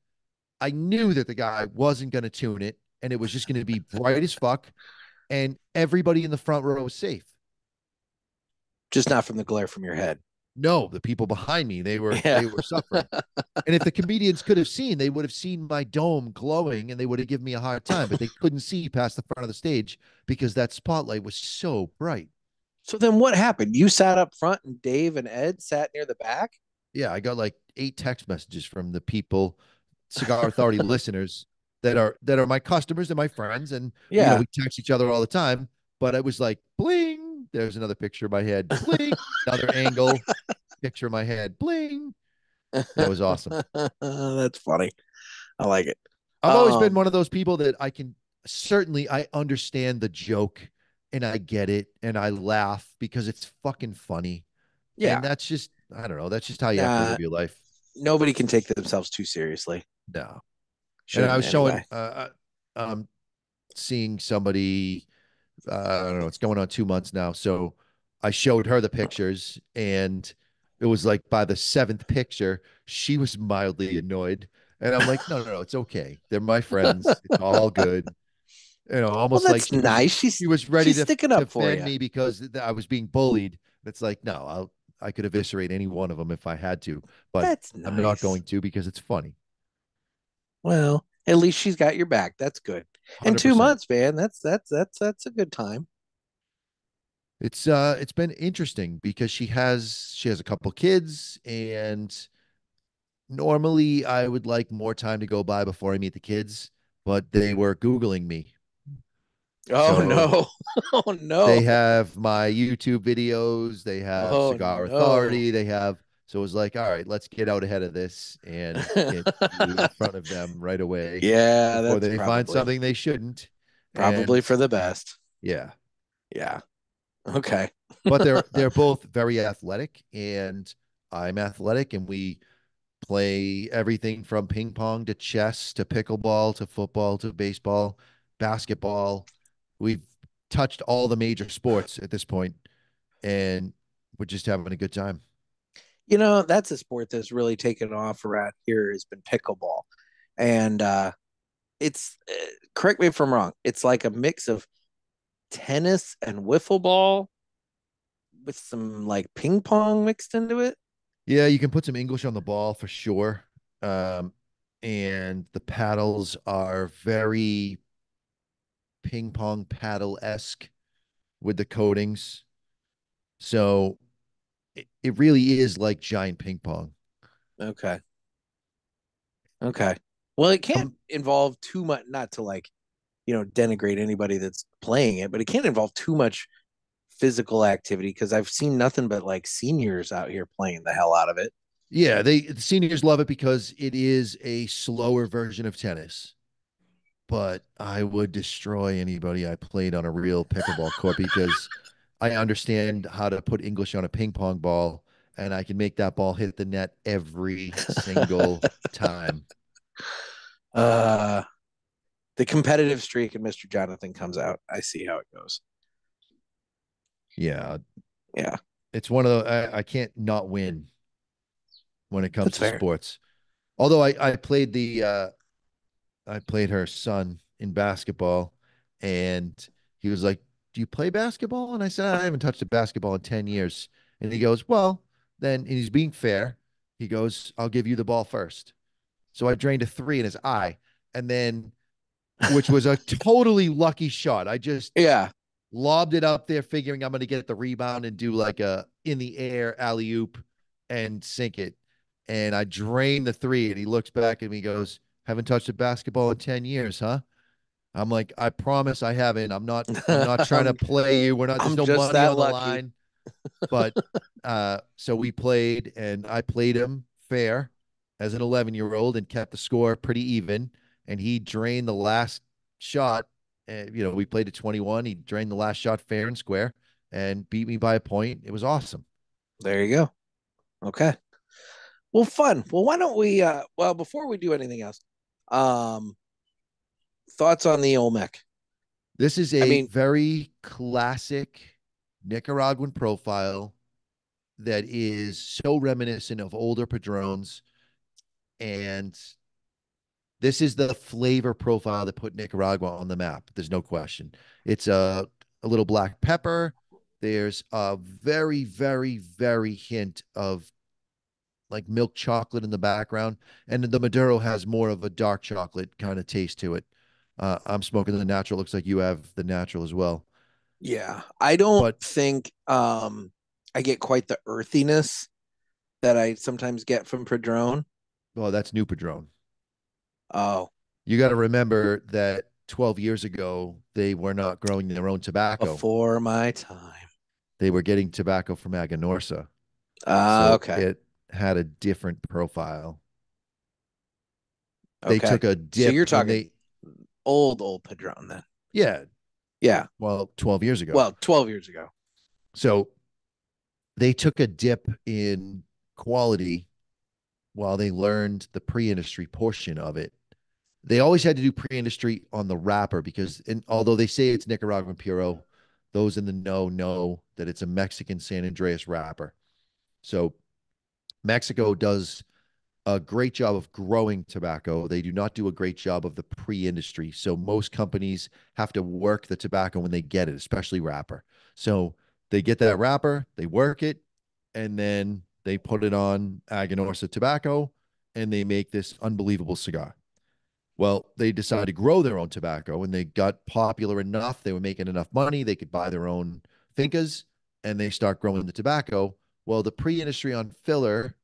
I knew that the guy wasn't going to tune it and it was just going to be bright as fuck. And everybody in the front row was safe. Just not from the glare from your head. No, the people behind me, Yeah. they were suffering. And if the comedians could have seen, they would have seen my dome glowing and they would have given me a hard time, but they couldn't see past the front of the stage because that spotlight was so bright. So then what happened? You sat up front and Dave and Ed sat near the back? Yeah, I got like 8 text messages from the people, Cigar Authority listeners that are my customers and my friends, and Yeah. we text each other all the time. But I was like, bling. There's another picture of my head. Bling. Another angle. Picture of my head. Bling. That was awesome. That's funny. I like it. I've always been one of those people that I understand the joke and I get it and I laugh because it's fucking funny. Yeah. And that's just, I don't know, that's just how you have to live your life. Nobody can take themselves too seriously. No. And I Shouldn't was showing, anyway. seeing somebody, I don't know, it's going on 2 months now. So I showed her the pictures and it was like by the 7th picture, she was mildly annoyed. And I'm like, no, it's okay. They're my friends. It's all good. Well, Almost like that's nice. she was ready She's to sticking up for defend you. me because I was being bullied. It's like, no, I could eviscerate any one of them if I had to, but That's I'm not nice. going to because it's funny. Well, at least she's got your back. That's good. And 100%. 2 months, man. That's a good time. It's been interesting because she has a couple kids and normally I would like more time to go by before I meet the kids, but they were Googling me. Oh So no. Oh they no. have my YouTube videos, they have Oh Cigar no. Authority, they have, so it was like, all right, let's get out ahead of this and get you in front of them right away Yeah, before that's they find something they shouldn't. And probably for the best. yeah, Yeah. Okay. but they're both very athletic and I'm athletic and we play everything from ping pong to chess to pickleball to football to baseball, basketball. We've touched all the major sports at this point, and we're just having a good time. That's a sport that's really taken off around here has been pickleball. And it's correct me if I'm wrong. It's like a mix of tennis and wiffle ball with some like ping pong mixed into it. Yeah, you can put some English on the ball for sure. Um, and the paddles are very ping pong paddle esque with the coatings. So it really is like giant ping pong. Okay. Okay. Well, it can't Um, involve too much, not to like, denigrate anybody that's playing it, but it can't involve too much physical activity because I've seen nothing but like seniors out here playing the hell out of it. yeah, the seniors love it because it is a slower version of tennis. But I would destroy anybody I played on a real pickleball court because I understand how to put English on a ping pong ball and I can make that ball hit the net every single time. Uh, the competitive streak in Mr. Jonathan comes out. I see how it goes. Yeah, Yeah, it's one of the I can't not win when it comes that's to fair. sports. Although I played I played her son in basketball, and he was like, "Do you play basketball?" And I said, "I haven't touched a basketball in 10 years." And he goes, "Well, then," and he's being fair. He goes, "I'll give you the ball first." So I drained a three in his eye, and then, which was a totally lucky shot. I just Yeah. lobbed it up there, figuring I'm going to get the rebound and do like a in the air alley oop and sink it. And I drained the three, and he looks back at me, and goes, "Haven't touched a basketball in 10 years, huh?" I'm like, "I promise I haven't. I'm not trying to I'm, play you. We're not, there's I'm no just money that on the lucky. line." But so we played, and I played him fair as an 11-year-old and kept the score pretty even. And he drained the last shot. And, we played at 21. He drained the last shot fair and square and beat me by a point. It was awesome. There you go. Okay. Well, fun. Well, why don't we well, before we do anything else, um thoughts on the Olmec? This is I a mean, very classic Nicaraguan profile that is so reminiscent of older Padrones. And this is the flavor profile that put Nicaragua on the map. There's no question. It's a little black pepper. There's a very, very, very hint of like milk chocolate in the background. And the Maduro has more of a dark chocolate kind of taste to it. I'm smoking the natural. Looks like you have the natural as well. yeah. I don't But, think I get quite the earthiness that I sometimes get from Padron. well, that's new Padron. Oh, You got to remember that 12 years ago, they were not growing their own tobacco. before my time. They were getting tobacco from Aganorsa. So Okay. it had a different profile. They Okay. took a So dip you're when talking they, old Padron then. yeah, Yeah. well, 12 years ago. Well, 12 years ago. So they took a dip in quality while they learned the pre-industry portion of it. They always had to do pre-industry on the wrapper because, although they say it's Nicaraguan Puro, those in the know that it's a Mexican San Andreas wrapper. So Mexico does a great job of growing tobacco. They do not do a great job of the pre-industry. So most companies have to work the tobacco when they get it, especially wrapper. So they get that wrapper, they work it, and then they put it on Aganorsa tobacco, and they make this unbelievable cigar. Well, they decided to grow their own tobacco, and they got popular enough. They were making enough money. They could buy their own fincas, and they start growing the tobacco. Well, the pre-industry on filler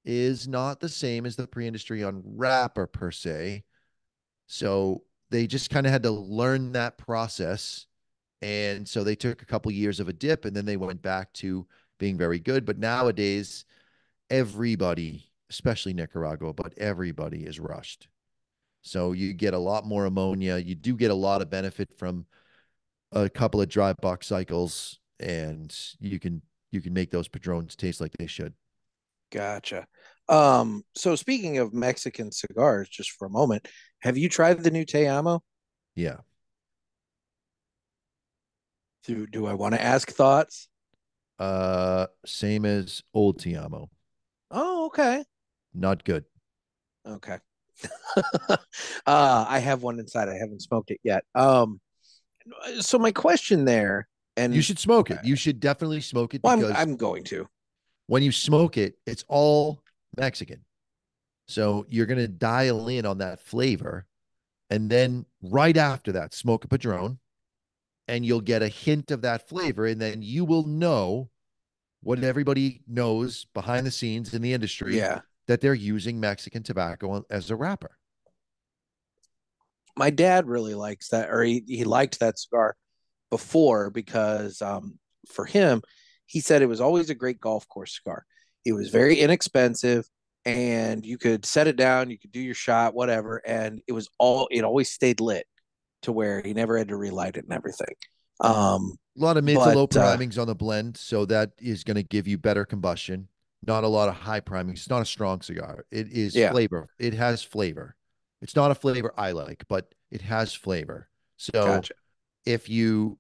is not the same as the pre-industry on wrapper per se. So they just kind of had to learn that process. And so they took a couple years of a dip, and then they went back to being very good. But nowadays, everybody, especially Nicaragua, but everybody is rushed. So you get a lot more ammonia. You do get a lot of benefit from a couple of dry box cycles, and you can make those padrones taste like they should. Gotcha. So speaking of Mexican cigars, just for a moment, have you tried the new Te Amo? Yeah. Do I want to ask thoughts? Same as old Tiamo. Oh, okay. Not good. Okay. I have one inside. I haven't smoked it yet. So my question there, You and should smoke it. You should definitely smoke it well, because I'm going to. when you smoke it, it's all Mexican. So you're going to dial in on that flavor. And then right after that, smoke a Padron and you'll get a hint of that flavor. And then you will know what everybody knows behind the scenes in the industry, Yeah. that they're using Mexican tobacco as a wrapper. My dad really likes that, or he liked that cigar before because for him, he said it was always a great golf course cigar. It was very inexpensive and you could set it down, you could do your shot, whatever, and it always stayed lit to where he never had to relight it and everything. Um, A lot of mid to but low primings on the blend. So that is going to give you better combustion. Not a lot of high priming. It's not a strong cigar. It is Yeah, flavor. It has flavor. It's not a flavor I like, but it has flavor. So gotcha. if you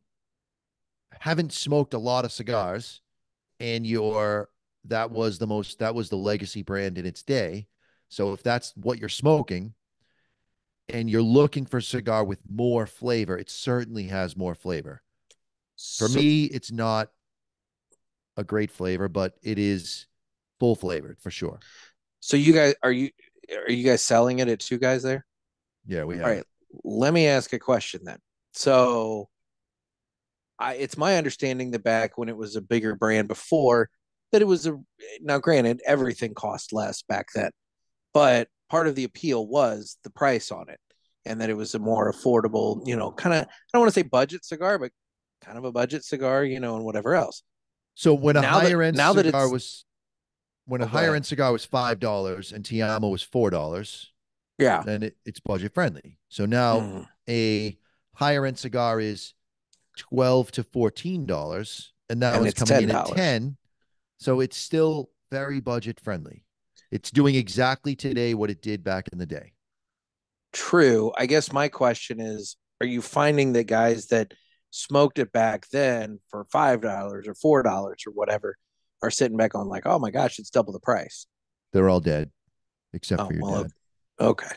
haven't smoked a lot of cigars and that was the legacy brand in its day. So if that's what you're smoking and you're looking for a cigar with more flavor, it certainly has more flavor. For So, me, it's not a great flavor, but it is full flavored for sure. so you guys are you guys selling it at Two Guys there? Yeah, we All have right, it. let me ask a question then. So it's my understanding that back when it was a bigger brand before, that it was a now granted everything cost less back then, but part of the appeal was the price on it, and that it was a more affordable, kind of, I don't want to say budget cigar, but kind of a budget cigar, and whatever else. So when a Now that higher end now that cigar it's was when a oh, go higher ahead. end cigar was $5 and Tiamo was $4, Yeah. then it's budget friendly. So now Mm. a higher end cigar is 12 to $14, and now And it's it's coming ten in at dollars. 10. So it's still very budget friendly. It's doing exactly today what it did back in the day. True. I guess my question is, are you finding that guys that smoked it back then for $5 or $4 or whatever are sitting back on like, oh my gosh, it's double the price? They're all dead except for Oh, your well, dad. okay.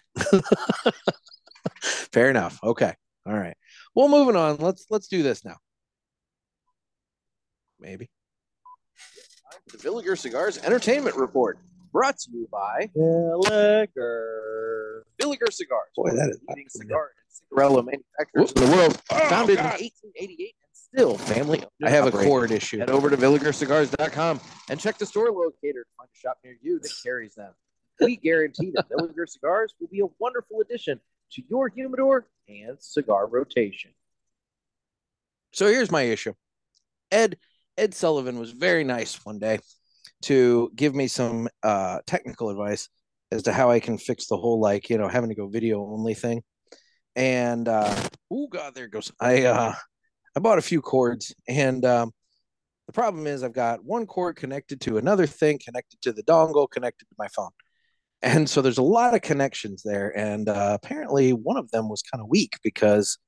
Fair enough. Okay. All right. Well, moving on. Let's do this now. Maybe. The Villiger Cigars Entertainment Report, brought to you by Villiger Cigars. Boy, that is leading cigar and cigarello manufacturers in the world. Founded in 1888 and still family owned. I have a cord issue. Head over to VilligerCigars.com and check the store locator to find a shop near you that carries them. We guarantee that Villiger Cigars will be a wonderful addition to your humidor and cigar rotation. So here's my issue. Ed Ed Sullivan was very nice one day to give me some technical advice as to how I can fix the whole having to go video only thing. And oh god, there it goes. I bought a few cords, and the problem is I've got one cord connected to another thing, connected to the dongle, connected to my phone. And so there's a lot of connections there, and apparently one of them was kind of weak because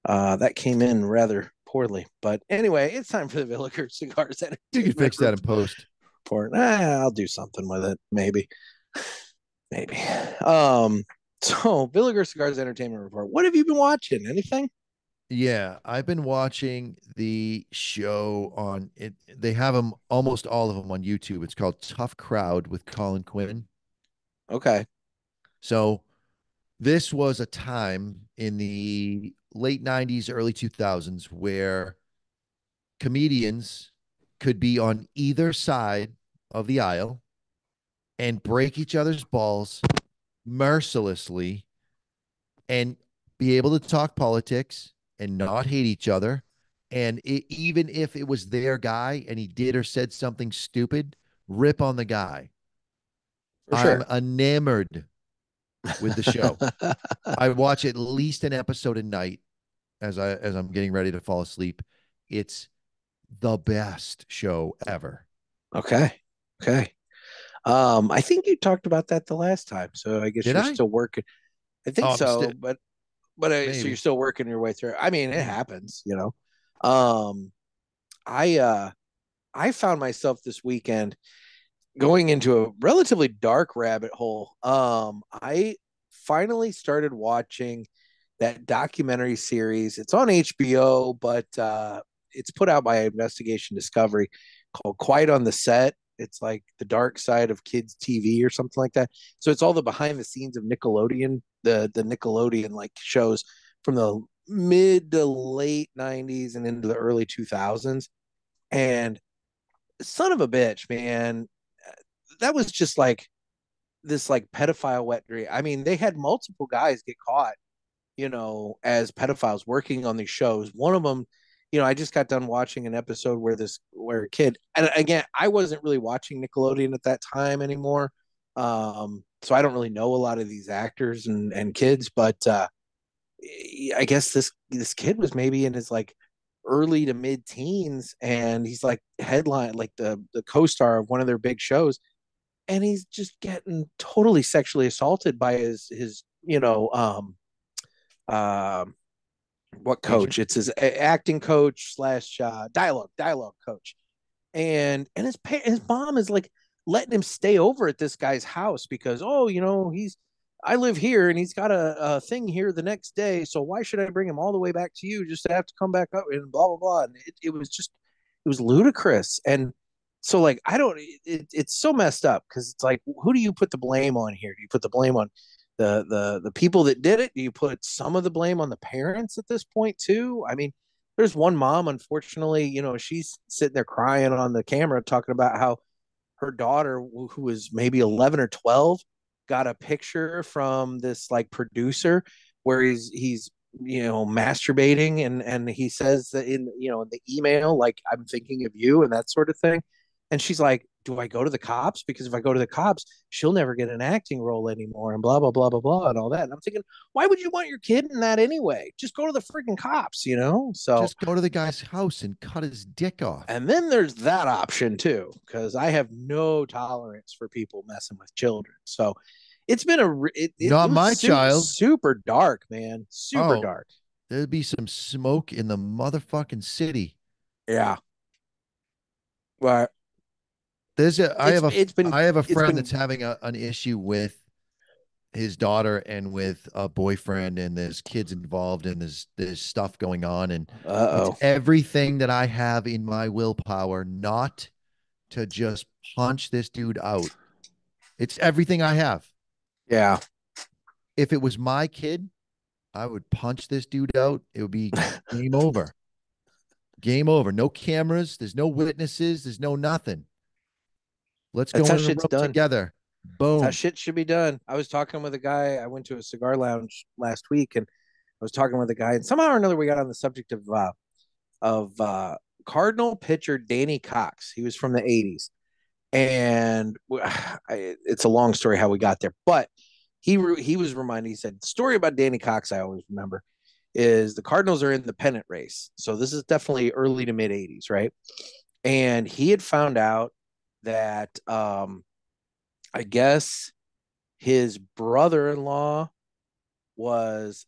that came in rather poorly. But anyway, it's time for the Villiger Cigars You can Entertainment fix that in post. Report. I'll do something with it, maybe. Maybe. Um, so Villiger Cigars Entertainment Report. What have you been watching? Anything? Yeah, I've been watching the show on it. They have them almost all of them on YouTube. It's called Tough Crowd with Colin Quinn. Okay. So this was a time in the late 90s, early 2000s where comedians could be on either side of the aisle and break each other's balls mercilessly and be able to talk politics and not hate each other. And even if it was their guy and he did or said something stupid, rip on the guy. For I'm sure. enamored with the show. I watch at least an episode a night as I'm getting ready to fall asleep. It's the best show ever. Okay. Okay. I think you talked about that the last time, so I guess Did you're I? still working. I think Oh, I'm still so, but so you're maybe. still working your way through. I mean, it happens. Um, I found myself this weekend going into a relatively dark rabbit hole. I finally started watching that documentary series. It's on HBO, but it's put out by Investigation Discovery called Quiet on the Set. It's like the dark side of kids TV or something like that. So it's all the behind the scenes of Nickelodeon, the Nickelodeon like shows from the mid to late 90s and into the early 2000s. And son of a bitch, man, that was just like this like pedophile wet dream. I mean, they had multiple guys get caught, as pedophiles working on these shows. One of them, I just got done watching an episode where a kid, and again, I wasn't really watching Nickelodeon at that time anymore. So I don't really know a lot of these actors and kids, but I guess this kid was maybe in his like early to mid teens, and he's like headline, like the co-star of one of their big shows, and he's just getting totally sexually assaulted by his uh, what Agent. coach? It's his acting coach slash dialogue coach, and his mom is like letting him stay over at this guy's house because, oh, he's I live here and he's got a thing here the next day, so why should I bring him all the way back to you just to have to come back up and blah blah blah. And it was ludicrous. And so like I don't it's so messed up because it's like, who do you put the blame on here? Do you put the blame on the people that did it? Do you put some of the blame on the parents at this point too? I mean, there's one mom, unfortunately, she's sitting there crying on the camera talking about how her daughter, who was maybe 11 or 12, got a picture from this like producer where he's masturbating, and he says that in the email, like, I'm thinking of you and that sort of thing. And she's like, do I go to the cops? Because if I go to the cops, she'll never get an acting role anymore, and blah blah blah blah blah and all that. And I'm thinking, why would you want your kid in that anyway? Just go to the freaking cops. So, Just go to the guy's house and cut his dick off. and then there's that option too, because I have no tolerance for people messing with children. So it's been it Not was my child. super dark, man, super Oh, dark. there'd be some smoke in the motherfucking city. Yeah, but I have a it's friend been that's having an issue with his daughter and with a boyfriend, and there's kids involved, and there's stuff going on, and it's uh-oh. everything that I have in my willpower not to just punch this dude out. It's everything I have. Yeah. If it was my kid, I would punch this dude out. It would be game over. Game over. No cameras. There's no witnesses. There's no nothing. Let's That's go how in the shit's room done. together. That's how Boom. shit should be done. I was talking with a guy. I went to a cigar lounge last week, and I was talking with a guy, and somehow or another we got on the subject of Cardinal pitcher Danny Cox. He was from the '80s, and it's a long story how we got there. But he was reminded. He said, the story about Danny Cox I always remember is the Cardinals are in the pennant race. So this is definitely early to mid '80s, right? And he had found out that I guess his brother-in-law was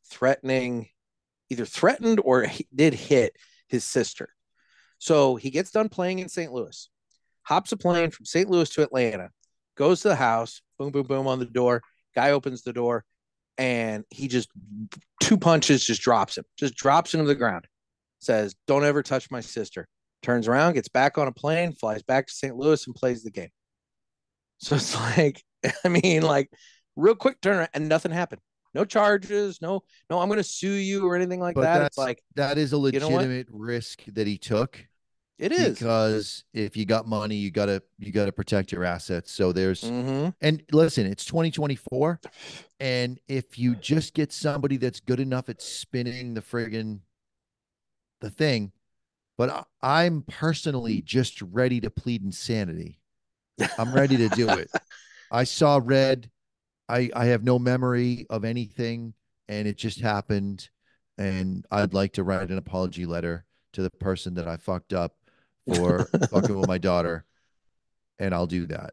either threatened or he did hit his sister. So he gets done playing in St. Louis, hops a plane from St. Louis to Atlanta, goes to the house, boom, boom, boom on the door. Guy opens the door, and he just two punches, just drops him to the ground. Says, "Don't ever touch my sister." Turns around, gets back on a plane, flies back to St. Louis, and plays the game. So it's like, I mean, like, real quick turnaround, and nothing happened. No charges, no, I'm going to sue you or anything like But that. It's like, that is a you know what? legitimate risk that he took, It is. because if you got money, you gotta protect your assets. So there's Mm-hmm. and listen, it's 2024, and if you just get somebody that's good enough at spinning the thing, but I'm personally just ready to plead insanity. I'm ready to do it. I saw red. I have no memory of anything, and it just happened. And I'd like to write an apology letter to the person that I fucked up for fucking with my daughter, and I'll do that.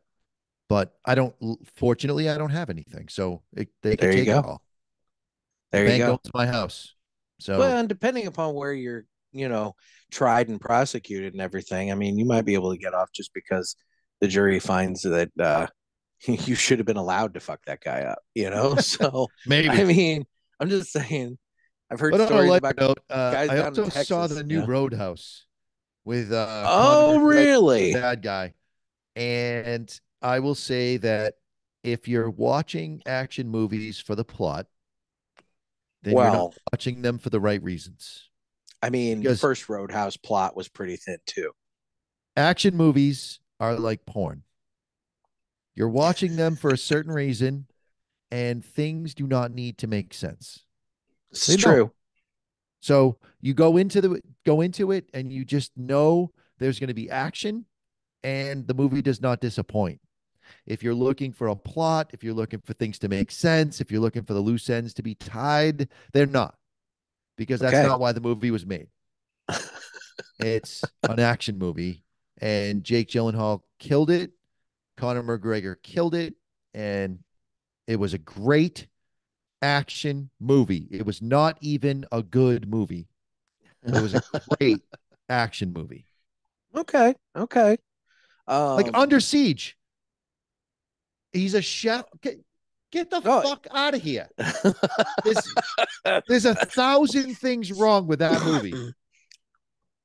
But I don't. Fortunately, I don't have anything, so they could There you take it go. all. The There you bank go. owns my house, Well, so and depending upon where you're, tried and prosecuted and everything, I mean, you might be able to get off just because the jury finds that you should have been allowed to fuck that guy up. So, I maybe. mean, I'm just saying, I've heard But on a stories lighter about note, guys I down in also saw Texas. the new Roadhouse with Conor Oh, McGregor, the really? bad guy. And I will say that if you're watching action movies for the plot, then you're not Well, watching them for the right reasons. I mean, the Because first Roadhouse plot was pretty thin too. action movies are like porn. You're watching them for a certain reason, and things do not need to make sense. This is They don't. true. So you go into it and you just know there's going to be action, and the movie does not disappoint. If you're looking for a plot, if you're looking for things to make sense, if you're looking for the loose ends to be tied, they're not, because that's Okay. not why the movie was made. It's an action movie, and Jake Gyllenhaal killed it. Conor McGregor killed it, and it was a great action movie. It was not even a good movie. It was a great action movie. Okay. Okay. Like Um. Under Siege. He's a chef. Get the Oh. fuck out of here. There's there's 1,000 things wrong with that movie,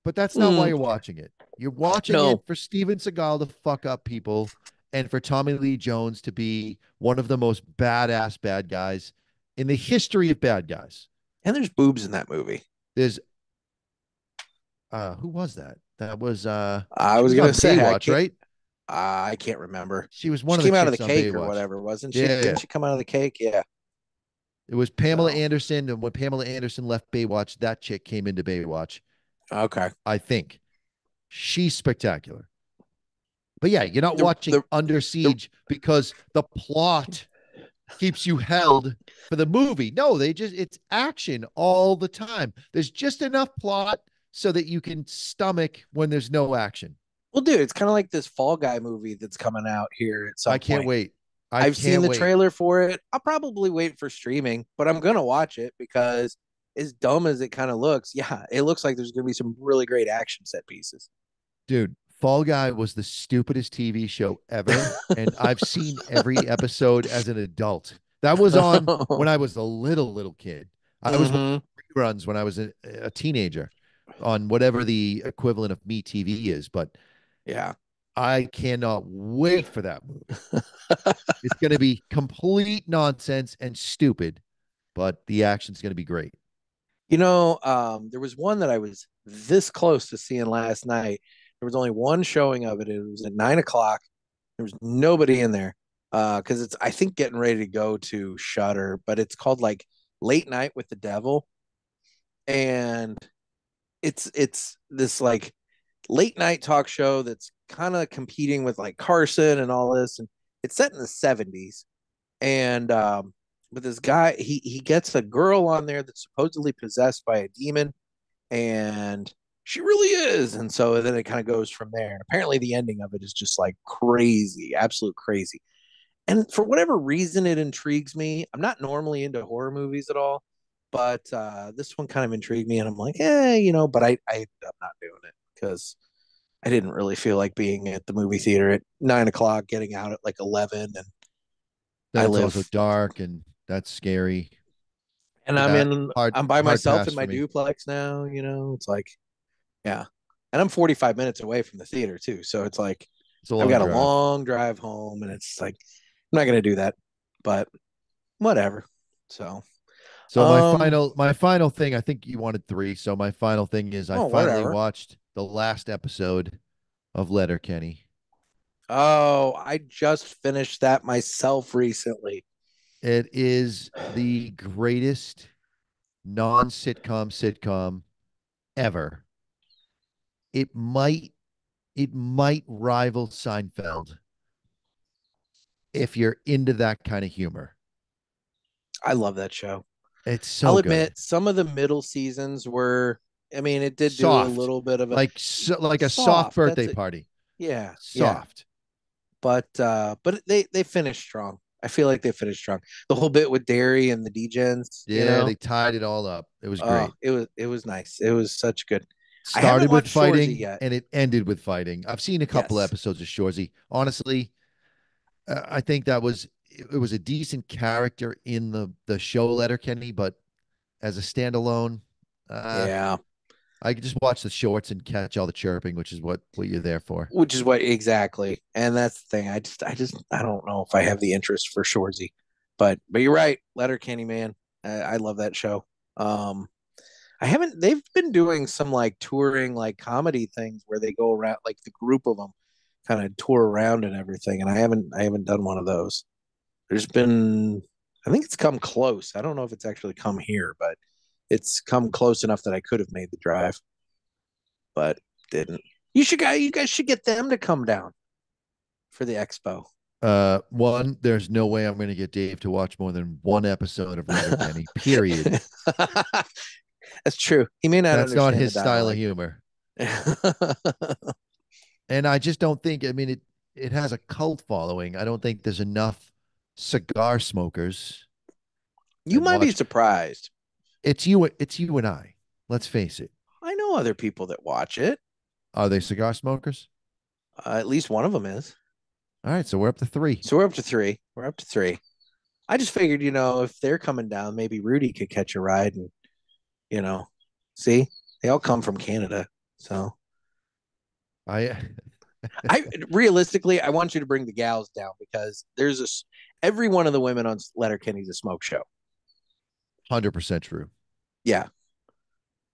but that's not why Mm, you're watching it. You're watching it no. for Steven Seagal to fuck up people and for Tommy Lee Jones to be one of the most badass bad guys in the history of bad guys. And there's boobs in that movie. There's who was that? That was I she was was gonna on say Baywatch, right? I can't remember. She was She one of the came out of the chicks on cake or Baywatch. whatever, wasn't she? Yeah, Didn't yeah. she come out of the cake? Yeah. It was Pamela So Anderson, and when Pamela Anderson left Baywatch, that chick came into Baywatch. okay. I think she's spectacular. But yeah, you're not The watching the Under the Siege because the plot keeps you held for the movie. No, it's action all the time. There's just enough plot so that you can stomach when there's no action. well, dude, it's kind of like this Fall Guy movie that's coming out here at I some can't point. wait. I I've seen can't the wait. trailer for it. I'll probably wait for streaming, but I'm gonna watch it because as dumb as it kind of looks, yeah, it looks like there's gonna be some really great action set pieces. Dude, Fall Guy was the stupidest TV show ever, and I've seen every episode as an adult. That was on when I was a little kid. I was watching Mm-hmm. reruns when I was a teenager on whatever the equivalent of Me TV is, but Yeah. I cannot wait for that movie. It's going to be complete nonsense and stupid, but the action's going to be great. There was one that I was this close to seeing last night. There was only one showing of it. It was at 9 o'clock. There was nobody in there because it's I think getting ready to go to Shutter, but it's called like Late Night with the Devil, and it's this like late night talk show that's kind of competing with like Carson and all this, and it's set in the 70s. And But this guy, he gets a girl on there that's supposedly possessed by a demon, and she really is. And so then it kind of goes from there. And apparently the ending of it is just like crazy, absolute crazy. And for whatever reason, it intrigues me. I'm not normally into horror movies at all, but this one kind of intrigued me, and I'm like, but I ended up not doing it because I didn't really feel like being at the movie theater at 9 o'clock, getting out at like 11, and I That's also live dark and that's scary. and Yeah, I'm by hard myself pass in for my me. duplex now. It's like, yeah, and I'm 45 minutes away from the theater too, so it's like It's a I've long got a drive. long drive home, and it's like I'm not gonna do that, but whatever. So, So my final thing, I think you wanted three. So my final thing is I oh, finally whatever. watched the last episode of Letterkenny. Oh, I just finished that myself recently. It is the greatest non-sitcom ever. It might it might rival Seinfeld if you're into that kind of humor. I love that show. It's I'll so admit good. some of the middle seasons were, I mean, it did do a Soft. little bit of a Like a soft soft. birthday That's it. party. Yeah, yeah. Soft. But they finished strong. I feel like they finished strong. The whole bit with Derry and the Degens, Yeah, they tied it all up. It was oh, great. it was nice. It was such good. I haven't Started with watched Shorzy fighting yet. and it ended with fighting. I've seen a couple Yes. episodes of Shorzy. Honestly, I think that was it was a decent character in the show Letterkenny, but as a standalone, uh, Yeah. I could just watch the shorts and catch all the chirping, which is what you're there for. Which is what exactly. And that's the thing. I don't know if I have the interest for Shorzy. But you're right. Letterkenny, man. I love that show. I haven't they've been doing some like touring like comedy things where they go around like the group of them kind of tour around and everything, and I haven't done one of those. There's been I think it's come close. I don't know if it's actually come here, but it's come close enough that I could have made the drive, but didn't. You guys should get them to come down for the expo. One, there's no way I'm going to get Dave to watch more than one episode of Letterkenny. Period. That's true. He may not That's not understand the his style of dialect. humor. And I just don't think, I mean, it has a cult following. I don't think there's enough cigar smokers You that might be watch. surprised. It's you and I. Let's face it. I know other people that watch it. Are they cigar smokers? At least one of them is. All right, so we're up to three. So we're up to three. We're up to three. I just figured, if they're coming down, maybe Rudy could catch a ride and, you know, see, they all come from Canada. So I I realistically, I want you to bring the gals down because every one of the women on Letterkenny's a smoke show. 100% true. Yeah.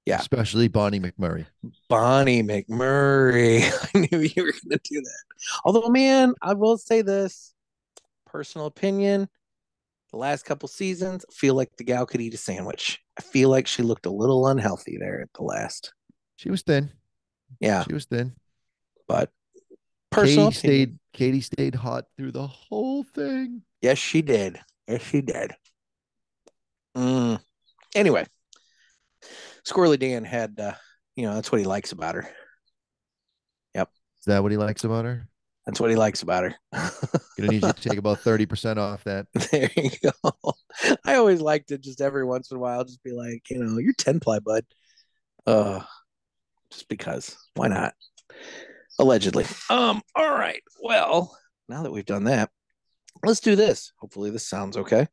Yeah. Especially Bonnie McMurray. Bonnie McMurray. I knew you were going to do that. Although, man, I will say this personal opinion. The last couple seasons, I feel like the gal could eat a sandwich. I feel like she looked a little unhealthy there at the last. She was thin. Yeah. She was thin. But personal Katie stayed hot through the whole thing. Yes, she did. Yes, she did. Anyway, Squirrely Dan had, that's what he likes about her. Yep. Is that what he likes about her? That's what he likes about her. Gonna need you to take about 30% off that. There you go. I always like to just every once in a while just be like, you're 10-ply, bud. Just because. Why not? Allegedly. All right. Well, now that we've done that, let's do this. Hopefully this sounds okay.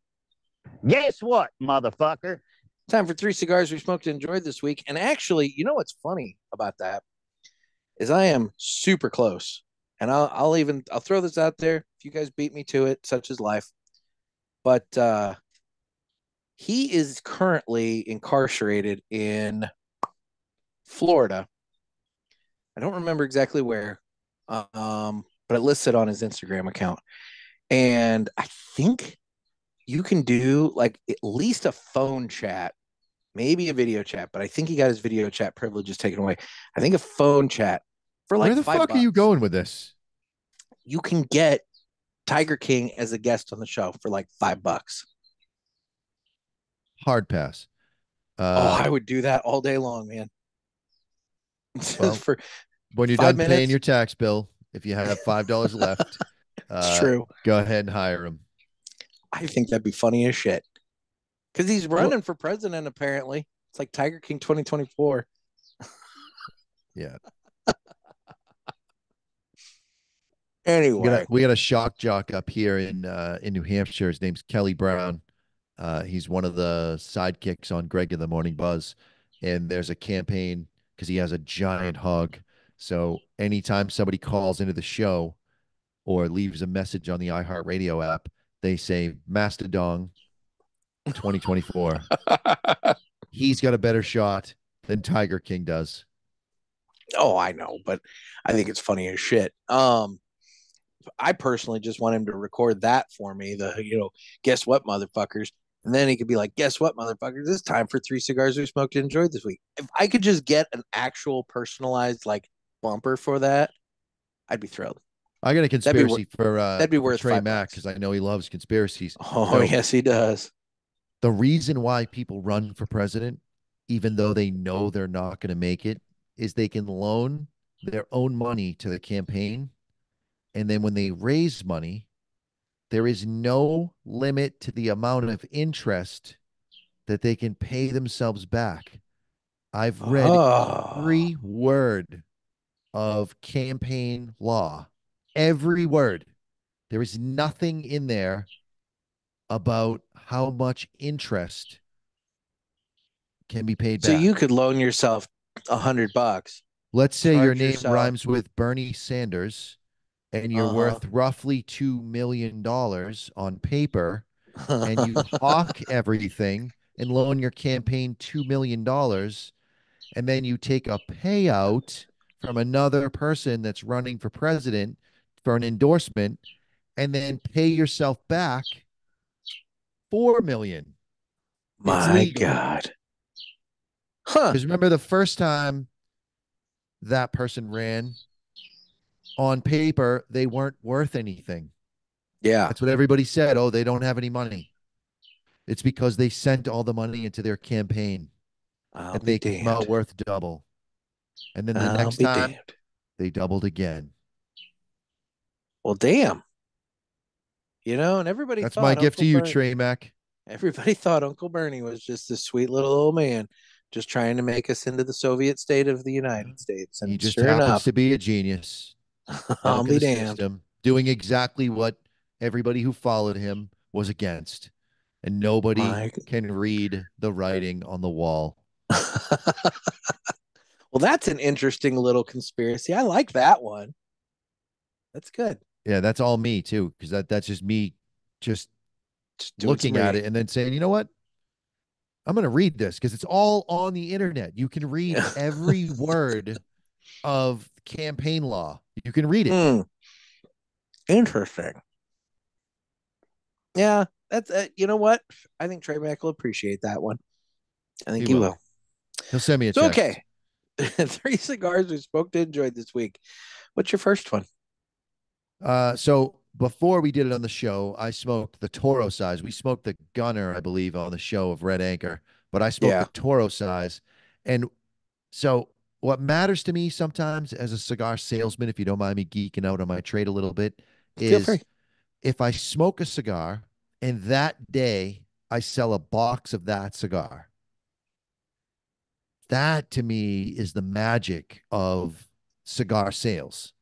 Guess what, motherfucker? Time for 3 cigars we smoked and enjoyed this week. And actually, you know what's funny about that is I am super close. And I'll throw this out there. If you guys beat me to it, such is life. But he is currently incarcerated in Florida. I don't remember exactly where, but it lists it on his Instagram account. And I think you can do like at least a phone chat, maybe a video chat, but I think he got his video chat privileges taken away. I think a phone chat for like Where the fuck are you going with this? You can get Tiger King as a guest on the show for like $5. Hard pass. I would do that all day long, man. Well, for when you're done paying your tax bill, if you have $5 left, it's true. Go ahead and hire him. I think that'd be funny as shit. Because he's running for president, apparently. It's like Tiger King 2024. Yeah. Anyway, we got a shock jock up here in New Hampshire. His name's Kelly Brown. He's one of the sidekicks on Greg in the Morning Buzz. And there's a campaign because he has a giant hog. So anytime somebody calls into the show or leaves a message on the iHeartRadio app, they say Mastodon 2024. He's got a better shot than Tiger King does. Oh, I know, but I think it's funny as shit. I personally just want him to record that for me. Guess what, motherfuckers? And then he could be like, guess what, motherfuckers? It's time for 3 cigars we smoked and enjoyed this week. If I could just get an actual personalized like bumper for that, I'd be thrilled. I got a conspiracy that'd be worth Trey Mack because I know he loves conspiracies. Oh, yes, he does. The reason why people run for president, even though they know they're not going to make it, is they can loan their own money to the campaign. And then when they raise money, there is no limit to the amount of interest that they can pay themselves back. I've read every word of campaign law. Every word. There is nothing in there about how much interest can be paid back. So you could loan yourself $100. Let's say your name rhymes with Bernie Sanders and you're worth roughly $2 million on paper, and you hawk everything and loan your campaign $2 million, and then you take a payout from another person that's running for president for an endorsement, and then pay yourself back $4 million. My God. Huh. Because remember the first time that person ran, on paper, they weren't worth anything. Yeah. That's what everybody said. Oh, they don't have any money. It's because they sent all the money into their campaign. And they came out worth double. And then the I'll next be time damned. they doubled again. Well, damn. And everybody That's my thought gift Uncle to you, Bernie. Trey Mac. Everybody thought Uncle Bernie was just this sweet little old man, just trying to make us into the Soviet state of the United States. He And just sure happens enough, to be a genius. I'll Buck of be the damned. system, doing exactly what everybody who followed him was against. And nobody My. can read the writing on the wall. Well, that's an interesting little conspiracy. I like that one. That's good. Yeah, that's all me too, because that's just me just Just doing some looking at reading. it and then saying, you know what? I'm going to read this because it's all on the internet. You can read every word of campaign law. You can read it. Interesting. Yeah, that's you know what? I think Trey Mack will appreciate that one. I think He he will. will. He'll send me a So text. okay, 3 cigars we spoke to enjoyed this week. What's your first one? So before we did it on the show, I smoked the Toro size. We smoked the Gunner, I believe, on the show of Red Anchor, but I smoked the Yeah. Toro size. And so what matters to me sometimes as a cigar salesman, if you don't mind me geeking out on my trade a little bit, Feel free. is if I smoke a cigar and that day I sell a box of that cigar. That to me is the magic of cigar sales.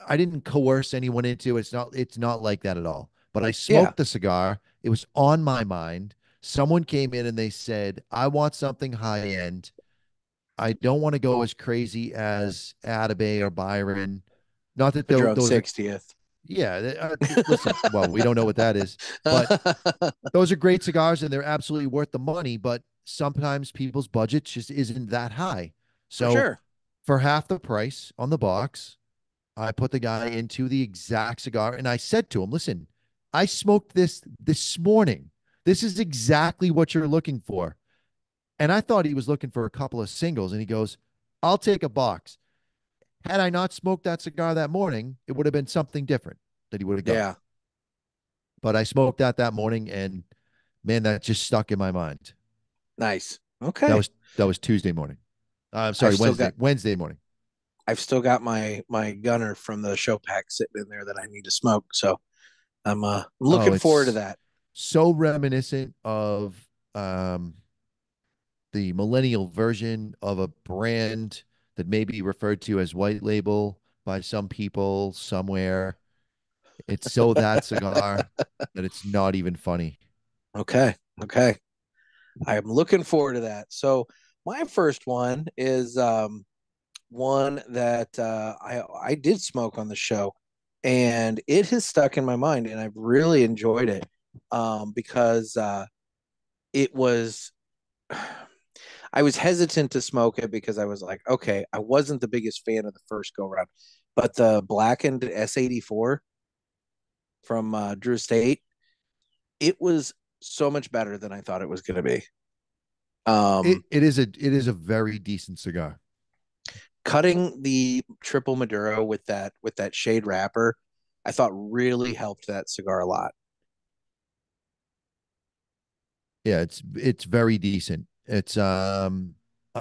I didn't coerce anyone into it. It's not like that at all. But I Yeah, smoked the cigar. It was on my mind. Someone came in and they said, I want something high end. I don't want to go as crazy as Atabey or Byron. Not that Padron those are, 60th. yeah. Listen, well, we don't know what that is, but those are great cigars and they're absolutely worth the money. But sometimes people's budgets just isn't that high. For So sure. for half the price on the box, I put the guy into the exact cigar and I said to him, listen, I smoked this morning. This is exactly what you're looking for. And I thought he was looking for a couple of singles. And he goes, I'll take a box. Had I not smoked that cigar that morning, it would have been something different that he would have got. Yeah. But I smoked that morning and man, that just stuck in my mind. Nice. That Okay. was that was Tuesday morning. I'm I've sorry, still got Wednesday morning. I've still got my gunner from the show pack sitting in there that I need to smoke. So I'm Oh, looking forward to it's that. so reminiscent of the millennial version of a brand that may be referred to as white label by some people somewhere. It's so that cigar that it's not even funny. Okay. Okay. I'm looking forward to that. So my first one is one that I did smoke on the show, and it has stuck in my mind, and I've really enjoyed it because it was. I was hesitant to smoke it because I was like, okay, I wasn't the biggest fan of the first go round, but the blackened S84 from Drew State, it was so much better than I thought it was going to be. It is a very decent cigar. Cutting the triple Maduro with that shade wrapper, I thought really helped that cigar a lot. Yeah, it's very decent. It's I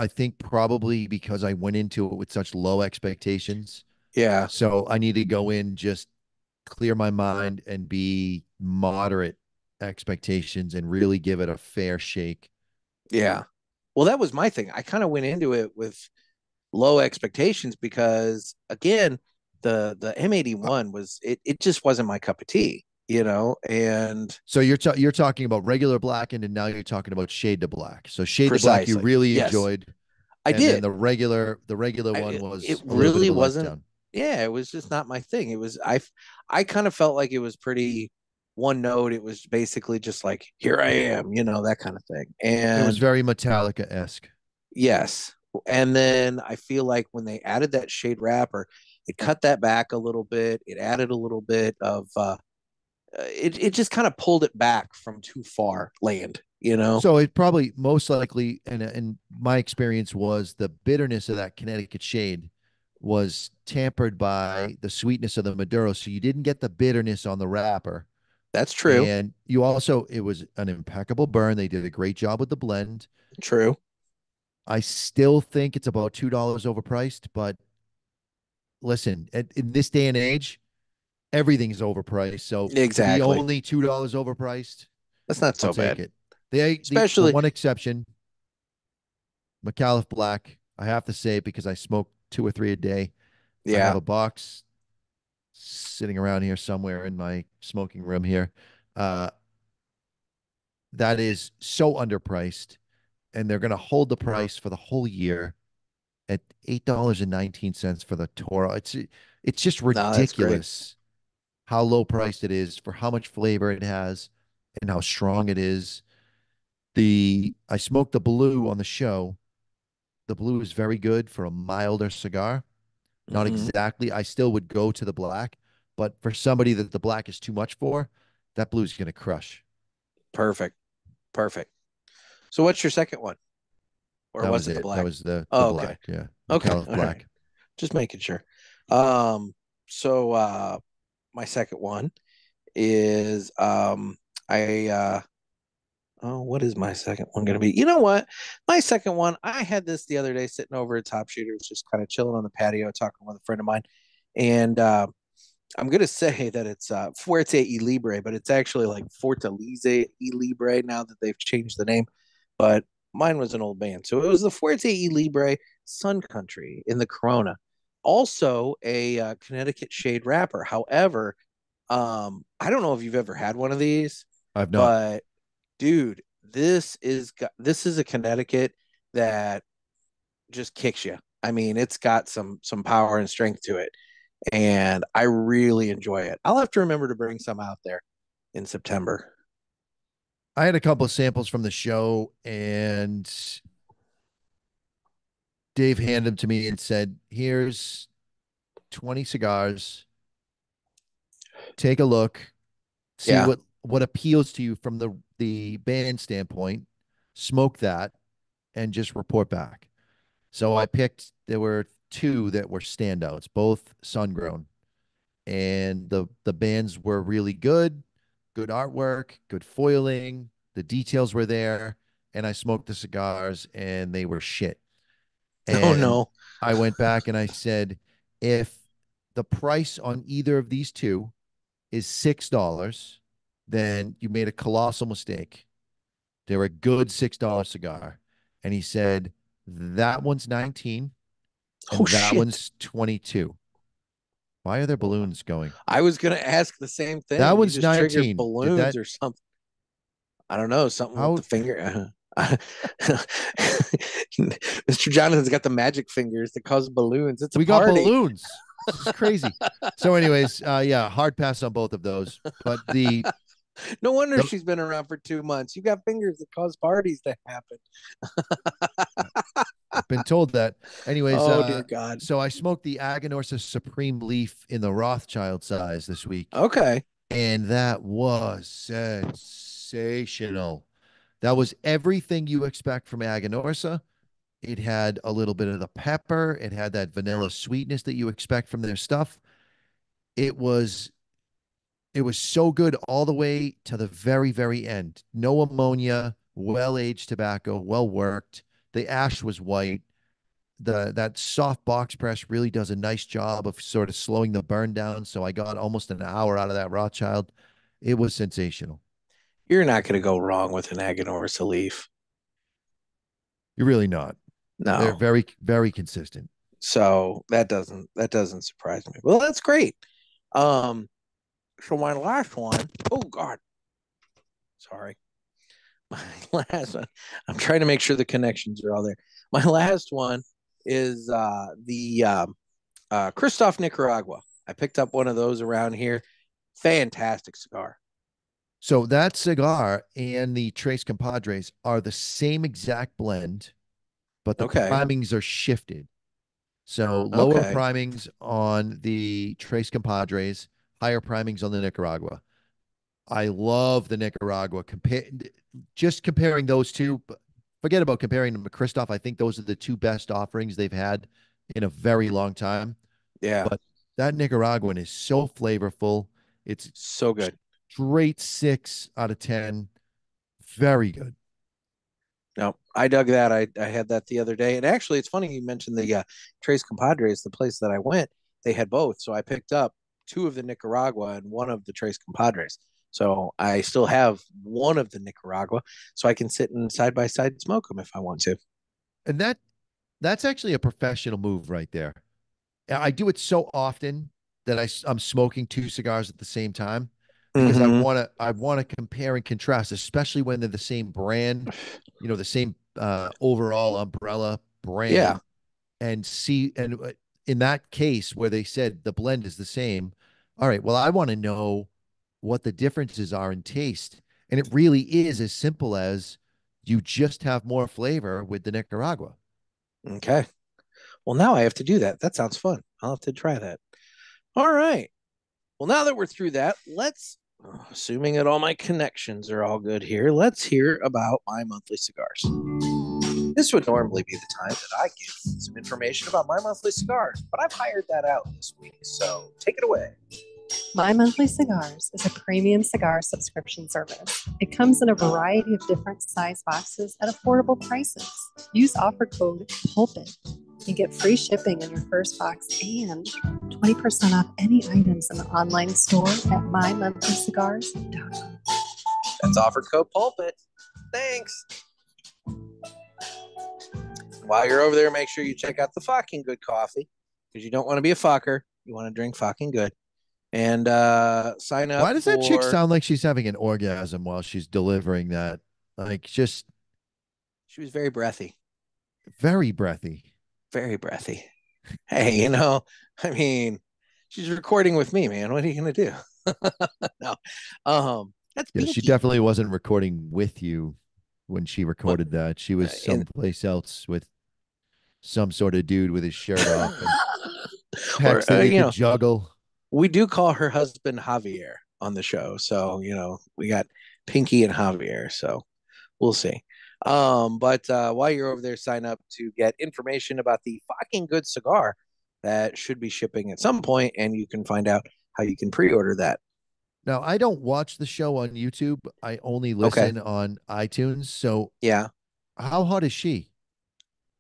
think probably because I went into it with such low expectations. Yeah, So I need to go in just clear my mind and be moderate expectations and really give it a fair shake. yeah. Well, that was my thing. I kind of went into it with low expectations because again, the M81 it just wasn't my cup of tea. And So you're talking about regular blackened, and now you're talking about shade to black. So shade to black you precisely. really Yes, enjoyed, I and then did. the regular one It was a little bit really of a wasn't. letdown. Yeah, it was just not my thing. It was I kind of felt like it was pretty one note. It was basically just like here I am, that kind of thing. It was And very Metallica-esque. yes, and then I feel like when they added that shade wrapper, it cut that back a little bit. It added a little bit of it just kind of pulled it back from too far land. So it probably most likely, and my experience was the bitterness of that Connecticut shade was tampered by the sweetness of the Maduro. So you didn't get the bitterness on the wrapper. That's true. And it was an impeccable burn. They did a great job with the blend. True. I still think it's about $2 overpriced, but listen, in this day and age, everything's overpriced. So to be Exactly. only $2 overpriced, That's not I'll so take bad. it. The Especially, one exception, McAuliffe Black, I have to say it because I smoke 2 or 3 a day. I have yeah. a box sitting around here somewhere in my smoking room here. Uh, that is so underpriced, and they're going to hold the price for the whole year at $8.19 for the Toro. It's just No, that's great. ridiculous how low priced it is for how much flavor it has and how strong it is. I smoked the blue on the show. The blue is very good for a milder cigar. Not Hmm. exactly. I still would go to the black, but for somebody that the black is too much for, that blue is going to crush. Perfect. Perfect. So what's your second one? Or That was was it the it. That black? was the Oh, okay. black. Yeah, Okay. McAuliffe All right. Black. Just making sure. Um, so my second one is I oh, what is my second one gonna be? You know what? My second one, I had this the other day sitting over at Top Shooters, just kind of chilling on the patio, talking with a friend of mine. And I'm gonna say that it's Fuerte y Libre, but it's actually like Fortaleza y Libre now that they've changed the name. But mine was an old band, so it was the Fuerte y Libre Sun Country in the Corona. Also a Connecticut shade wrapper. However, I don't know if you've ever had one of these, I've not. but dude, this is a Connecticut that just kicks you. I mean, it's got some power and strength to it, and I really enjoy it. I'll have to remember to bring some out there in September. I had a couple of samples from the show, and Dave handed them to me and said, "Here's 20 cigars. Take a look, see Yeah. what appeals to you from the band standpoint. Smoke that, and just report back." So I picked. There were two that were standouts, both sun grown, and the bands were really good. Good artwork, good foiling. The details were there, and I smoked the cigars, and they were shit. Oh And no. I went back and I said, if the price on either of these two is $6, then you made a colossal mistake. They're a good $6 cigar. And he said, that one's 19 Oh and that shit. one's 22. Why are there balloons going? I was gonna ask the same That thing. You one's just triggered 19. Did balloons that, or something. I don't know, something with how, the finger. Mr. Jonathan's got the magic fingers that cause balloons. It's a we got party. balloons. This is crazy. So, anyways, yeah, hard pass on both of those. But No wonder the she's been around for 2 months. You got fingers that cause parties to happen. I've been told that. Anyways, Oh dear God. so I smoked the Aganorsa Supreme Leaf in the Rothschild size this week, Okay. and that was sensational. That was everything you expect from Aganorsa. It had a little bit of the pepper. It had that vanilla sweetness that you expect from their stuff. It was it was so good all the way to the very, very end. No ammonia, well-aged tobacco, well worked. The ash was white. That soft box press really does a nice job of sort of slowing the burn down. So I got almost an hour out of that Rothschild. It was sensational. You're not going to go wrong with an Aganorsa leaf. You're really not. They're No. very, very consistent. So that doesn't surprise me. Well, that's great. Um, so my last one, oh God, sorry. My last one, I'm trying to make sure the connections are all there. My last one is the Christoph Nicaragua. I picked up one of those around here. Fantastic cigar. So that cigar and the Tres Compadres are the same exact blend, but the Okay. primings are shifted. So lower Okay. primings on the Tres Compadres, higher primings on the Nicaragua. I love the Nicaragua. Just comparing those two, forget about comparing them to Christoph. I think those are the two best offerings they've had in a very long time. Yeah. But that Nicaraguan is so flavorful. It's So good. straight 6 out of 10. Very good. No, I dug that. I had that the other day. And actually, it's funny you mentioned the Tres Compadres, the place that I went. They had both. So I picked up two of the Nicaragua and one of the Tres Compadres. So I still have one of the Nicaragua, so I can sit and side by side smoke them if I want to. And that's actually a professional move right there. I do it so often that I'm smoking two cigars at the same time because Mm-hmm. I want to compare and contrast, especially when they're the same brand, the same overall umbrella Yeah. brand, and see. And in that case where they said the blend is the same, all right, well, I want to know what the differences are in taste, and it really is as simple as you just have more flavor with the Nicaragua. Okay. Well, now I have to do that. That sounds fun. I'll have to try that. All right. Well, now that we're through that, assuming that all my connections are all good here, let's hear about my monthly cigars. This would normally be the time that I give some information about my monthly cigars, but I've hired that out this week, so take it away. My Monthly Cigars is a premium cigar subscription service. It comes in a variety of different size boxes at affordable prices. Use offer code PULPIT and get free shipping on your first box and 20% off any items in the online store at mymonthlycigars.com. That's offer code PULPIT. Thanks. While you're over there, make sure you check out the fucking good coffee because you don't want to be a fucker. You want to drink fucking good. And sign up Why does that chick sound like she's having an orgasm while she's delivering that? Like, just she was very breathy. Very breathy. Very breathy. Hey, I mean, she's recording with me, man. What are you gonna do? No. That's Yeah, Pinky. she definitely wasn't recording with you when she recorded that. She was someplace else with some sort of dude with his shirt off and pecs that he could juggle. We do call her husband Javier on the show. So, we got Pinky and Javier. So we'll see. But while you're over there, sign up to get information about the fucking good cigar that should be shipping at some point, and you can find out how you can pre-order that. Now, I don't watch the show on YouTube. I only listen on iTunes. So, yeah. How hot is she?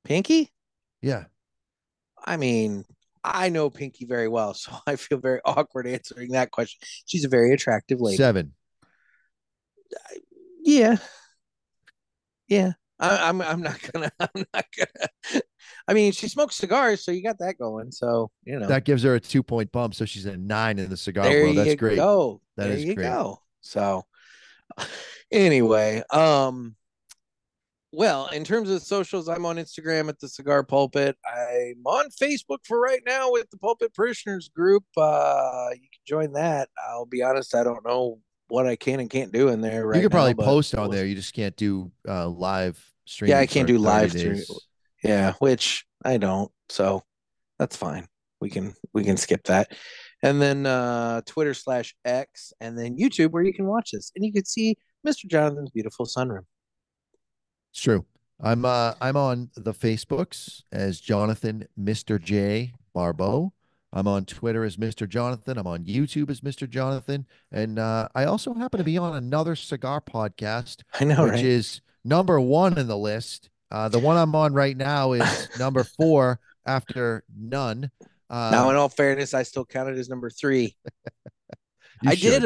Pinky? Yeah. I mean, I know Pinky very well, so I feel very awkward answering that question. She's a very attractive lady. 7. Yeah. Yeah. I'm not gonna. I mean, she smokes cigars, so you got that going. So that gives her a 2-point bump. So she's a 9 in the cigar there world. That's great. Go. That there is you great. Go. So anyway, well, in terms of the socials, I'm on Instagram at the Cigar Pulpit. I'm on Facebook for right now with the Pulpit Parishioners group. You can join that. I'll be honest, I don't know what I can and can't do in there right now. You could probably post on there. You just can't do live streaming. Yeah, I can't do live stream. Yeah, which I don't. So that's fine. We can skip that. And then Twitter/X, and then YouTube, where you can watch this, and you can see Mr. Jonathan's beautiful sunroom. It's true. I'm on the Facebooks as Jonathan Mr. J Barbeau. I'm on Twitter as Mr. Jonathan. I'm on YouTube as Mr. Jonathan. And I also happen to be on another cigar podcast, I know, which is number 1 in the list. The one I'm on right now is number 4 after None. Now, in all fairness, I still count it as number 3. I did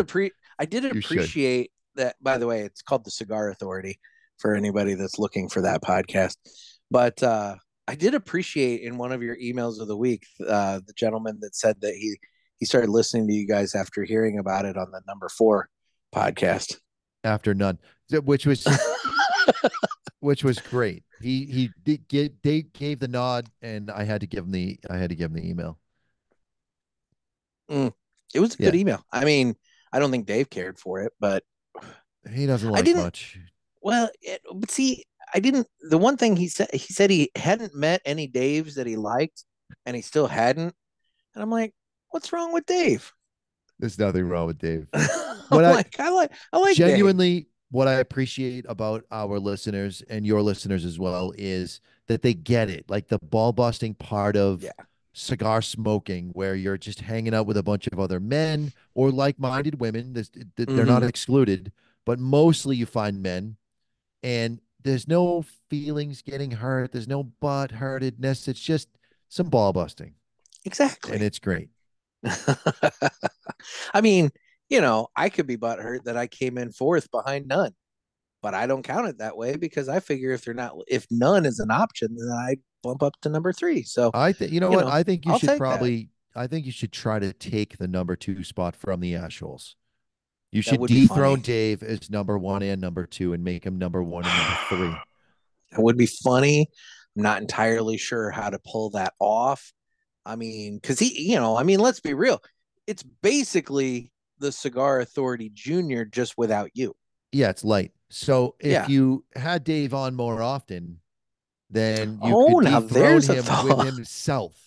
appreciate that. By the way, it's called the Cigar Authority for anybody that's looking for that podcast. But I did appreciate in one of your emails of the week, the gentleman that said that he started listening to you guys after hearing about it on the number 4 podcast. After None, which was great. He gave the nod, and I had to give him the email. It was a good email. I mean, I don't think Dave cared for it, but he doesn't like much. Well, but see, I didn't. The one thing he said he hadn't met any Daves that he liked, and he still hadn't. And I'm like, what's wrong with Dave? There's nothing wrong with Dave. I like genuinely Dave. What I appreciate about our listeners and your listeners as well is that they get it, like the ball busting part of cigar smoking, where you're just hanging out with a bunch of other men or like-minded women. They're not excluded, but mostly you find men. And there's no feelings getting hurt. There's no butt hurtedness. It's just some ball busting. Exactly. And it's great. I mean, you know, I could be butthurt that I came in fourth behind none, but I don't count it that way because I figure if none is an option, then I bump up to number 3. So I think, you know you what? know, I think you I'll should take that. I think you should try to take the number 2 spot from the Ashholes. You That should would be dethrone funny. Dave as number 1 and number 2 and make him number 1 and number 3. That would be funny. I'm not entirely sure how to pull that off. I mean, because let's be real. It's basically the Cigar Authority Junior just without you. Yeah, it's light. So if Yeah. you had Dave on more often, then you Oh, could now dethrone there's a him with thought. himself.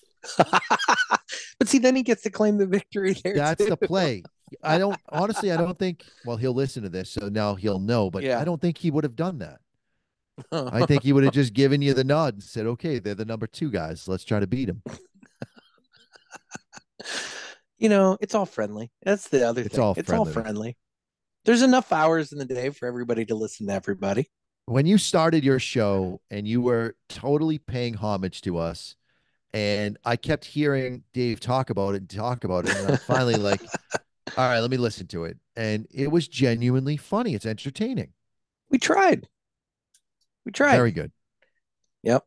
But see, then he gets to claim the victory there That's too. the play. I don't think, well, he'll listen to this, so now he'll know, but Yeah. I don't think he would have done that. I think he would have just given you the nod and said, okay, they're the number 2 guys. Let's try to beat them. You know, it's all friendly. That's the other thing. It's all friendly. There's enough hours in the day for everybody to listen to everybody. When you started your show and you were totally paying homage to us, and I kept hearing Dave talk about it, and I'm finally like, all right, let me listen to it. And it was genuinely funny. It's entertaining. We tried. Very good. Yep.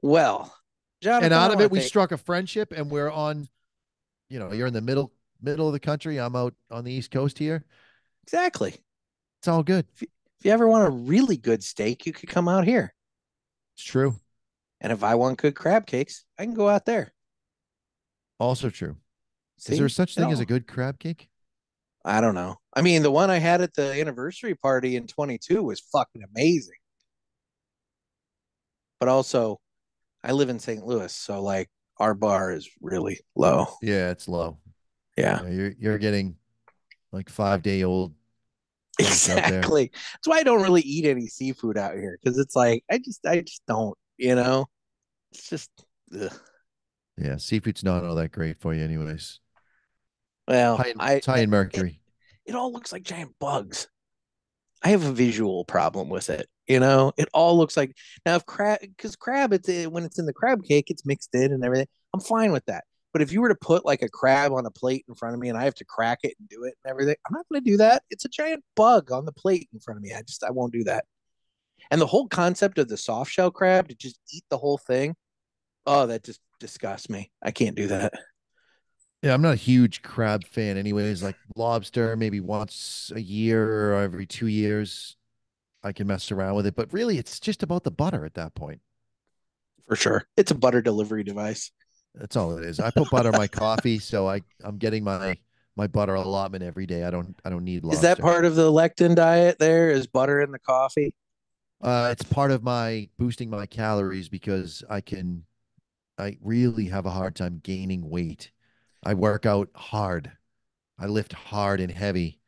Well, Jonathan, And out of it, we struck a friendship, and we're on, you're in the middle of the country. I'm out on the East Coast here. Exactly. It's all good. If you ever want a really good steak, you could come out here. It's true. And if I want good crab cakes, I can go out there. Also true. See? Is there such thing as a good crab cake? I don't know. I mean, the one I had at the anniversary party in 22 was fucking amazing. But also, I live in St. Louis, so like our bar is really low. Yeah, it's low. Yeah. You're getting like 5-day-old. Exactly. That's why I don't really eat any seafood out here, because it's like I just don't, It's just ugh. Yeah, seafood's not all that great for you anyways. Well, it's high in mercury. It all looks like giant bugs. I have a visual problem with it. It all looks like, now if crab, because crab, when it's in the crab cake, it's mixed in and everything. I'm fine with that. But if you were to put like a crab on a plate in front of me and I have to crack it and do it and everything, I'm not going to do that. It's a giant bug on the plate in front of me. I won't do that. And the whole concept of the soft shell crab to just eat the whole thing, oh, that just disgusts me. I can't do that. Yeah, I'm not a huge crab fan anyways. Like lobster, maybe once a year or every 2 years, I can mess around with it. But really, it's just about the butter at that point. For sure. It's a butter delivery device. That's all it is. I put butter in my coffee, so I'm getting my butter allotment every day. I don't need lobster. Is that part of the lectin diet there? Is butter in the coffee? It's part of my boosting my calories because I really have a hard time gaining weight. I work out hard. I lift hard and heavy,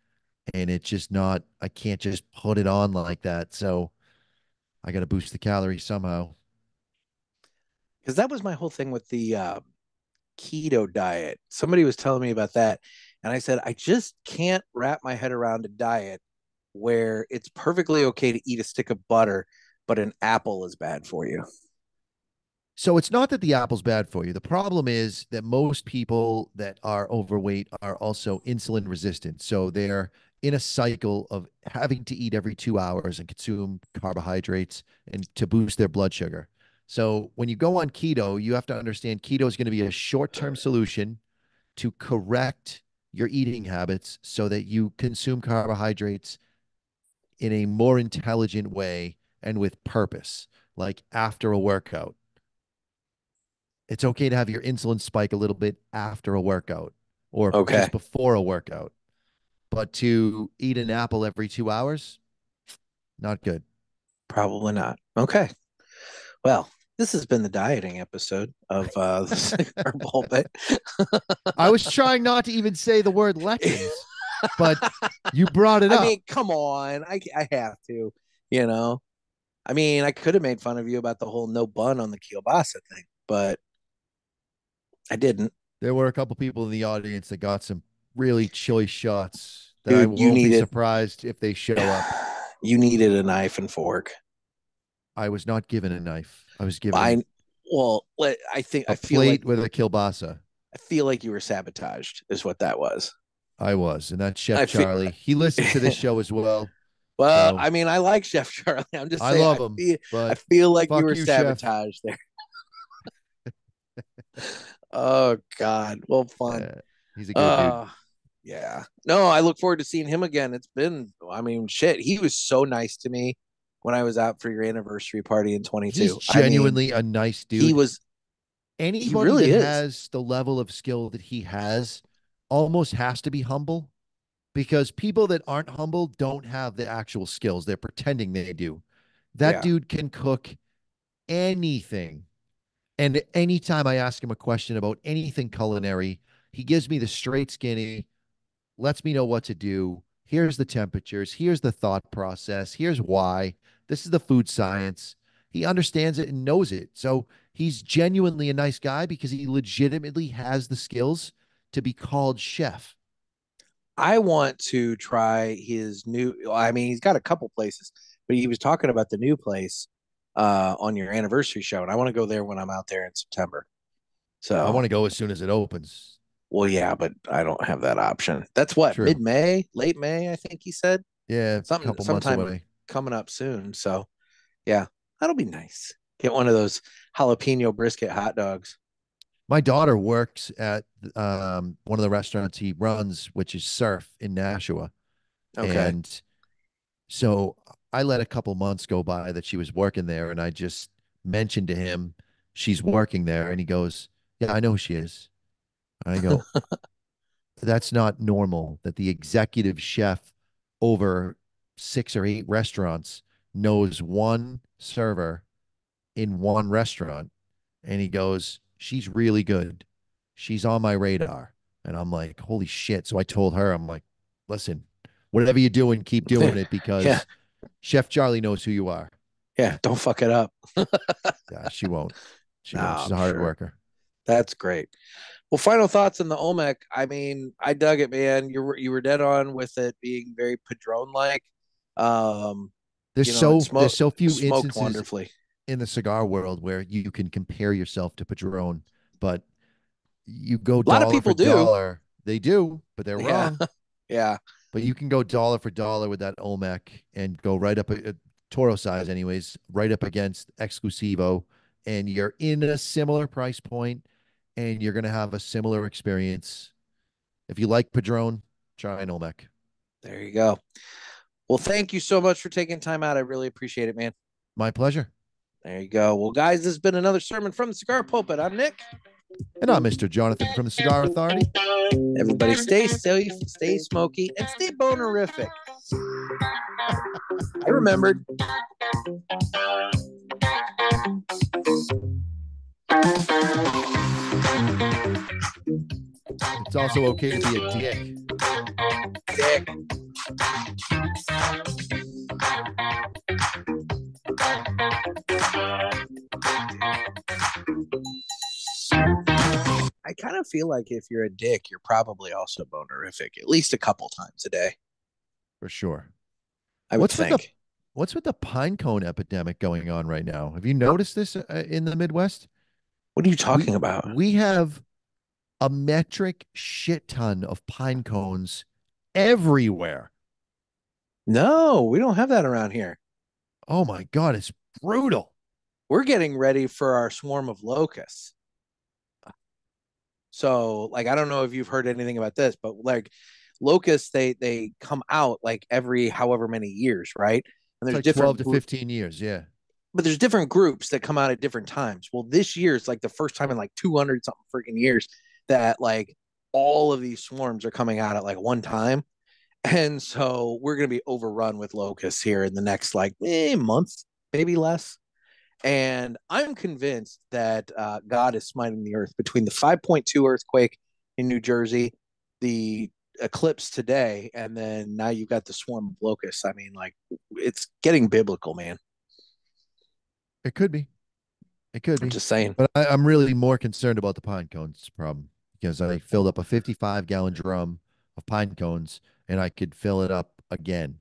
and it's just not, I can't just put it on like that. So I got to boost the calories somehow. Because that was my whole thing with the keto diet. Somebody was telling me about that. And I said, I just can't wrap my head around a diet where it's perfectly okay to eat a stick of butter, but an apple is bad for you. So it's not that the apple's bad for you. The problem is that most people that are overweight are also insulin resistant. So they're in a cycle of having to eat every 2 hours and consume carbohydrates and to boost their blood sugar. So when you go on keto, you have to understand keto is going to be a short-term solution to correct your eating habits so that you consume carbohydrates in a more intelligent way and with purpose, like after a workout. It's okay to have your insulin spike a little bit after a workout or just before a workout. But to eat an apple every 2 hours, not good. Probably not. Okay. Well, this has been the dieting episode of the Cigar Pulpit. I was trying not to even say the word lectins, but you brought it up. I mean, come on. I have to, I mean, I could have made fun of you about the whole no bun on the kielbasa thing, but I didn't. There were a couple people in the audience that got some really choice shots that Dude, I won't be surprised if they show up. You needed a knife and fork. I was not given a knife. I was I given well, I think a plate with a kielbasa. I feel like you were sabotaged, is what that was. I was, and that's Chef I feel. Charlie. He listens to this show as well. Well, So I mean, I like Chef Charlie. I'm just I saying. love him, I but feel like you fuck were you, Chef. sabotaged there. Oh God. Well, fun. He's a good dude. Yeah. No, I look forward to seeing him again. It's been, I mean, shit. He was so nice to me when I was out for your anniversary party in 22. He's genuinely a nice dude. He Anybody really that is. has the level of skill that he has almost has to be humble, because people that aren't humble don't have the actual skills. They're pretending they do. That Yeah. dude can cook anything. And anytime I ask him a question about anything culinary, he gives me the straight skinny, lets me know what to do. Here's the temperatures. Here's the thought process. Here's why. This is the food science. He understands it and knows it. So he's genuinely a nice guy because he legitimately has the skills to be called chef. I want to try his new, I mean, he's got a couple places, but he was talking about the new place on your anniversary show. And I want to go there when I'm out there in September. I want So, to go as soon as it opens. well, yeah, but I don't have that option. That's what, True. mid-May, late May, I think he said. Yeah, a couple months away. Coming up soon. So, yeah, that'll be nice. Get one of those jalapeno brisket hot dogs. My daughter works at one of the restaurants he runs, which is Surf in Nashua. Okay. And so I let a couple months go by that she was working there, and I just mentioned to him she's working there, and he goes, "Yeah, I know who she is." And I go, "That's not normal that the executive chef over 6 or 8 restaurants knows one server in one restaurant." And he goes, "She's really good. She's on my radar." And I'm like, "Holy shit." So I told her, I'm like, "Listen, whatever you're doing, keep doing it, because Yeah. Chef Charlie knows who you are." Yeah. Don't fuck it up. Yeah, she won't. She No, won't. She's a I'm hard sure. worker. That's great. Well, final thoughts on the Olmec. I mean, I dug it, man. You were dead on with it being very Padron like. There's It so few smoked instances wonderfully. in the cigar world where you can compare yourself to Padron, but you go A lot of dollar for people do. dollar. They do, but they're Yeah. wrong. Yeah. But you can go dollar for dollar with that Olmec and go right up a Toro size, anyways, right up against Exclusivo, and you're in a similar price point, and you're gonna have a similar experience. If you like Padron, try an Olmec. There you go. Well, thank you so much for taking time out. I really appreciate it, man. My pleasure. There you go. Well, guys, this has been another sermon from the Cigar Pulpit. I'm Nick. And I'm Mr. Jonathan from the Cigar Authority. Everybody stay safe, stay smoky, and stay bonerific. I remembered. It's also okay to be a dick. Dick. I kind of feel like if you're a dick, you're probably also bonerific, at least a couple times a day. For sure. I would think. What's with the pine cone epidemic going on right now? Have you noticed this in the Midwest? What are you talking about? We have a metric shit ton of pine cones everywhere. No, we don't have that around here. Oh my God, it's brutal. We're getting ready for our swarm of locusts. So, like, I don't know if you've heard anything about this, but like locusts, they come out like every however many years, right? And It's there's like different 12 to 15 years. Yeah. but there's different groups that come out at different times. Well, this year is like the first time in like 200 something freaking years that like all of these swarms are coming out at like one time. And so we're going to be overrun with locusts here in the next like month, maybe less. And I'm convinced that God is smiting the earth between the 5.2 earthquake in New Jersey, the eclipse today, and then now you've got the swarm of locusts. I mean, like, it's getting biblical, man. It could be. It could be. I'm just saying. But I'm really more concerned about the pine cones problem, because I filled up a 55-gallon drum of pine cones and I could fill it up again.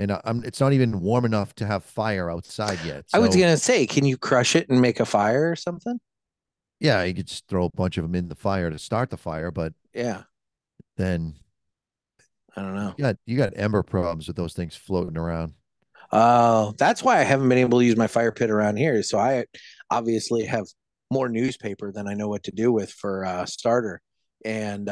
and it's not even warm enough to have fire outside yet. I was So gonna say, can you crush it and make a fire or something? yeah, you could just throw a bunch of them in the fire to start the fire, but Yeah, then I don't know. you got ember problems with those things floating around. That's why I haven't been able to use my fire pit around here. So I obviously have more newspaper than I know what to do with for starter, and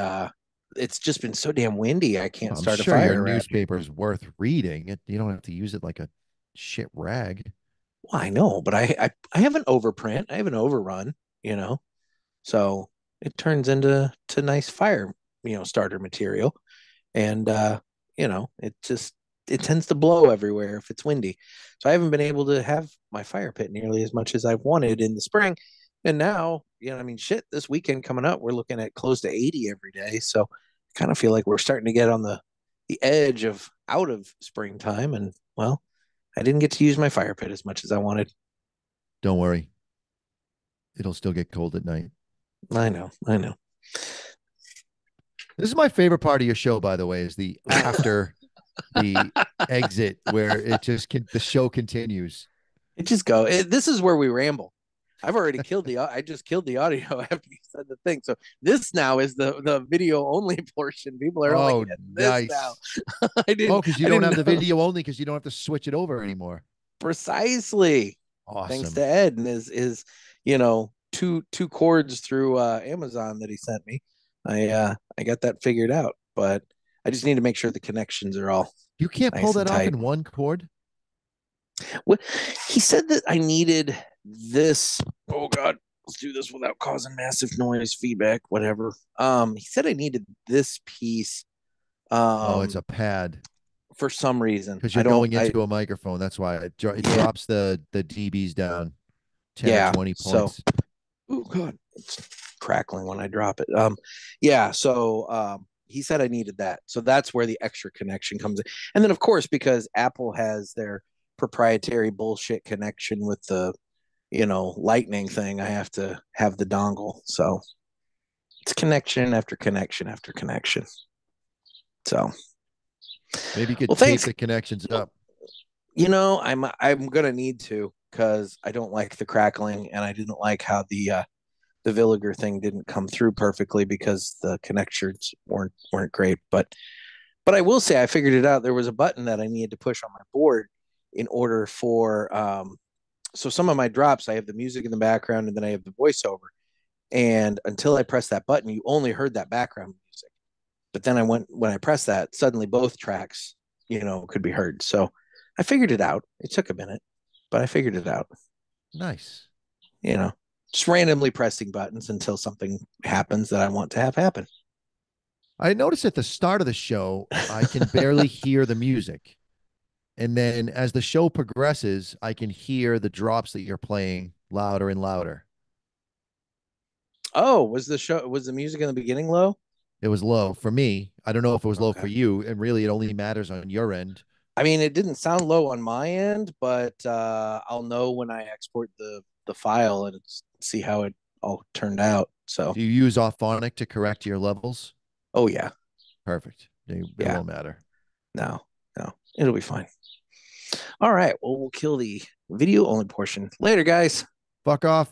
it's just been so damn windy. I can't I'm start a sure your fire around here. newspaper is worth reading. You don't have to use it like a shit rag. Well, I know, but I have an overprint. I have an overrun. You know, so it turns into nice fire starter material, and it tends to blow everywhere if it's windy. So I haven't been able to have my fire pit nearly as much as I wanted in the spring. And now, I mean, shit, this weekend coming up, we're looking at close to 80 every day. So I kind of feel like we're starting to get on the edge of out of springtime. And well, I didn't get to use my fire pit as much as I wanted. Don't worry. It'll still get cold at night. I know. This is my favorite part of your show, by the way, is the after the exit where the show continues. This is where we ramble. I've already I just killed the audio after you said the thing. So this now is the video only portion. People are only getting this now. Because you don't have the video only because you don't have to switch it over anymore. Precisely. Awesome. Thanks to Ed and his two cords through Amazon that he sent me. I got that figured out, but I just need to make sure the connections are all. You can't pull that off in one cord? Well, he said that I needed this. Oh God, let's do this without causing massive noise, feedback, whatever. He said I needed this piece. It's a pad for some reason because you're going into a microphone. That's why it drops the dBs down 10 or 20 points. Oh God, it's crackling when I drop it. So he said I needed that. So that's where the extra connection comes in. And then of course, because Apple has their proprietary bullshit connection with the, lightning thing, I have to have the dongle. So it's connection after connection after connection. So maybe you could tape the connections up. I'm gonna need to, because I don't like the crackling, and I didn't like how the Villiger thing didn't come through perfectly because the connections weren't great. But I will say I figured it out. There was a button that I needed to push on my board in order for so some of my drops, I have the music in the background and then I have the voiceover. And until I pressed that button, you only heard that background music. But then when I pressed that, suddenly both tracks, could be heard. So I figured it out. It took a minute, but I figured it out. Nice. Just randomly pressing buttons until something happens that I want to have happen. I noticed at the start of the show, I can barely hear the music. And then as the show progresses, I can hear the drops that you're playing louder and louder. Oh, was the music in the beginning low? It was low for me. I don't know if it was low for you. And really, it only matters on your end. I mean, it didn't sound low on my end, but I'll know when I export the file and see how it all turned out. So do you use Auphonic to correct your levels? Oh yeah. Perfect. It won't matter. No, it'll be fine. All right. Well, we'll kill the video only portion later, guys. Fuck off.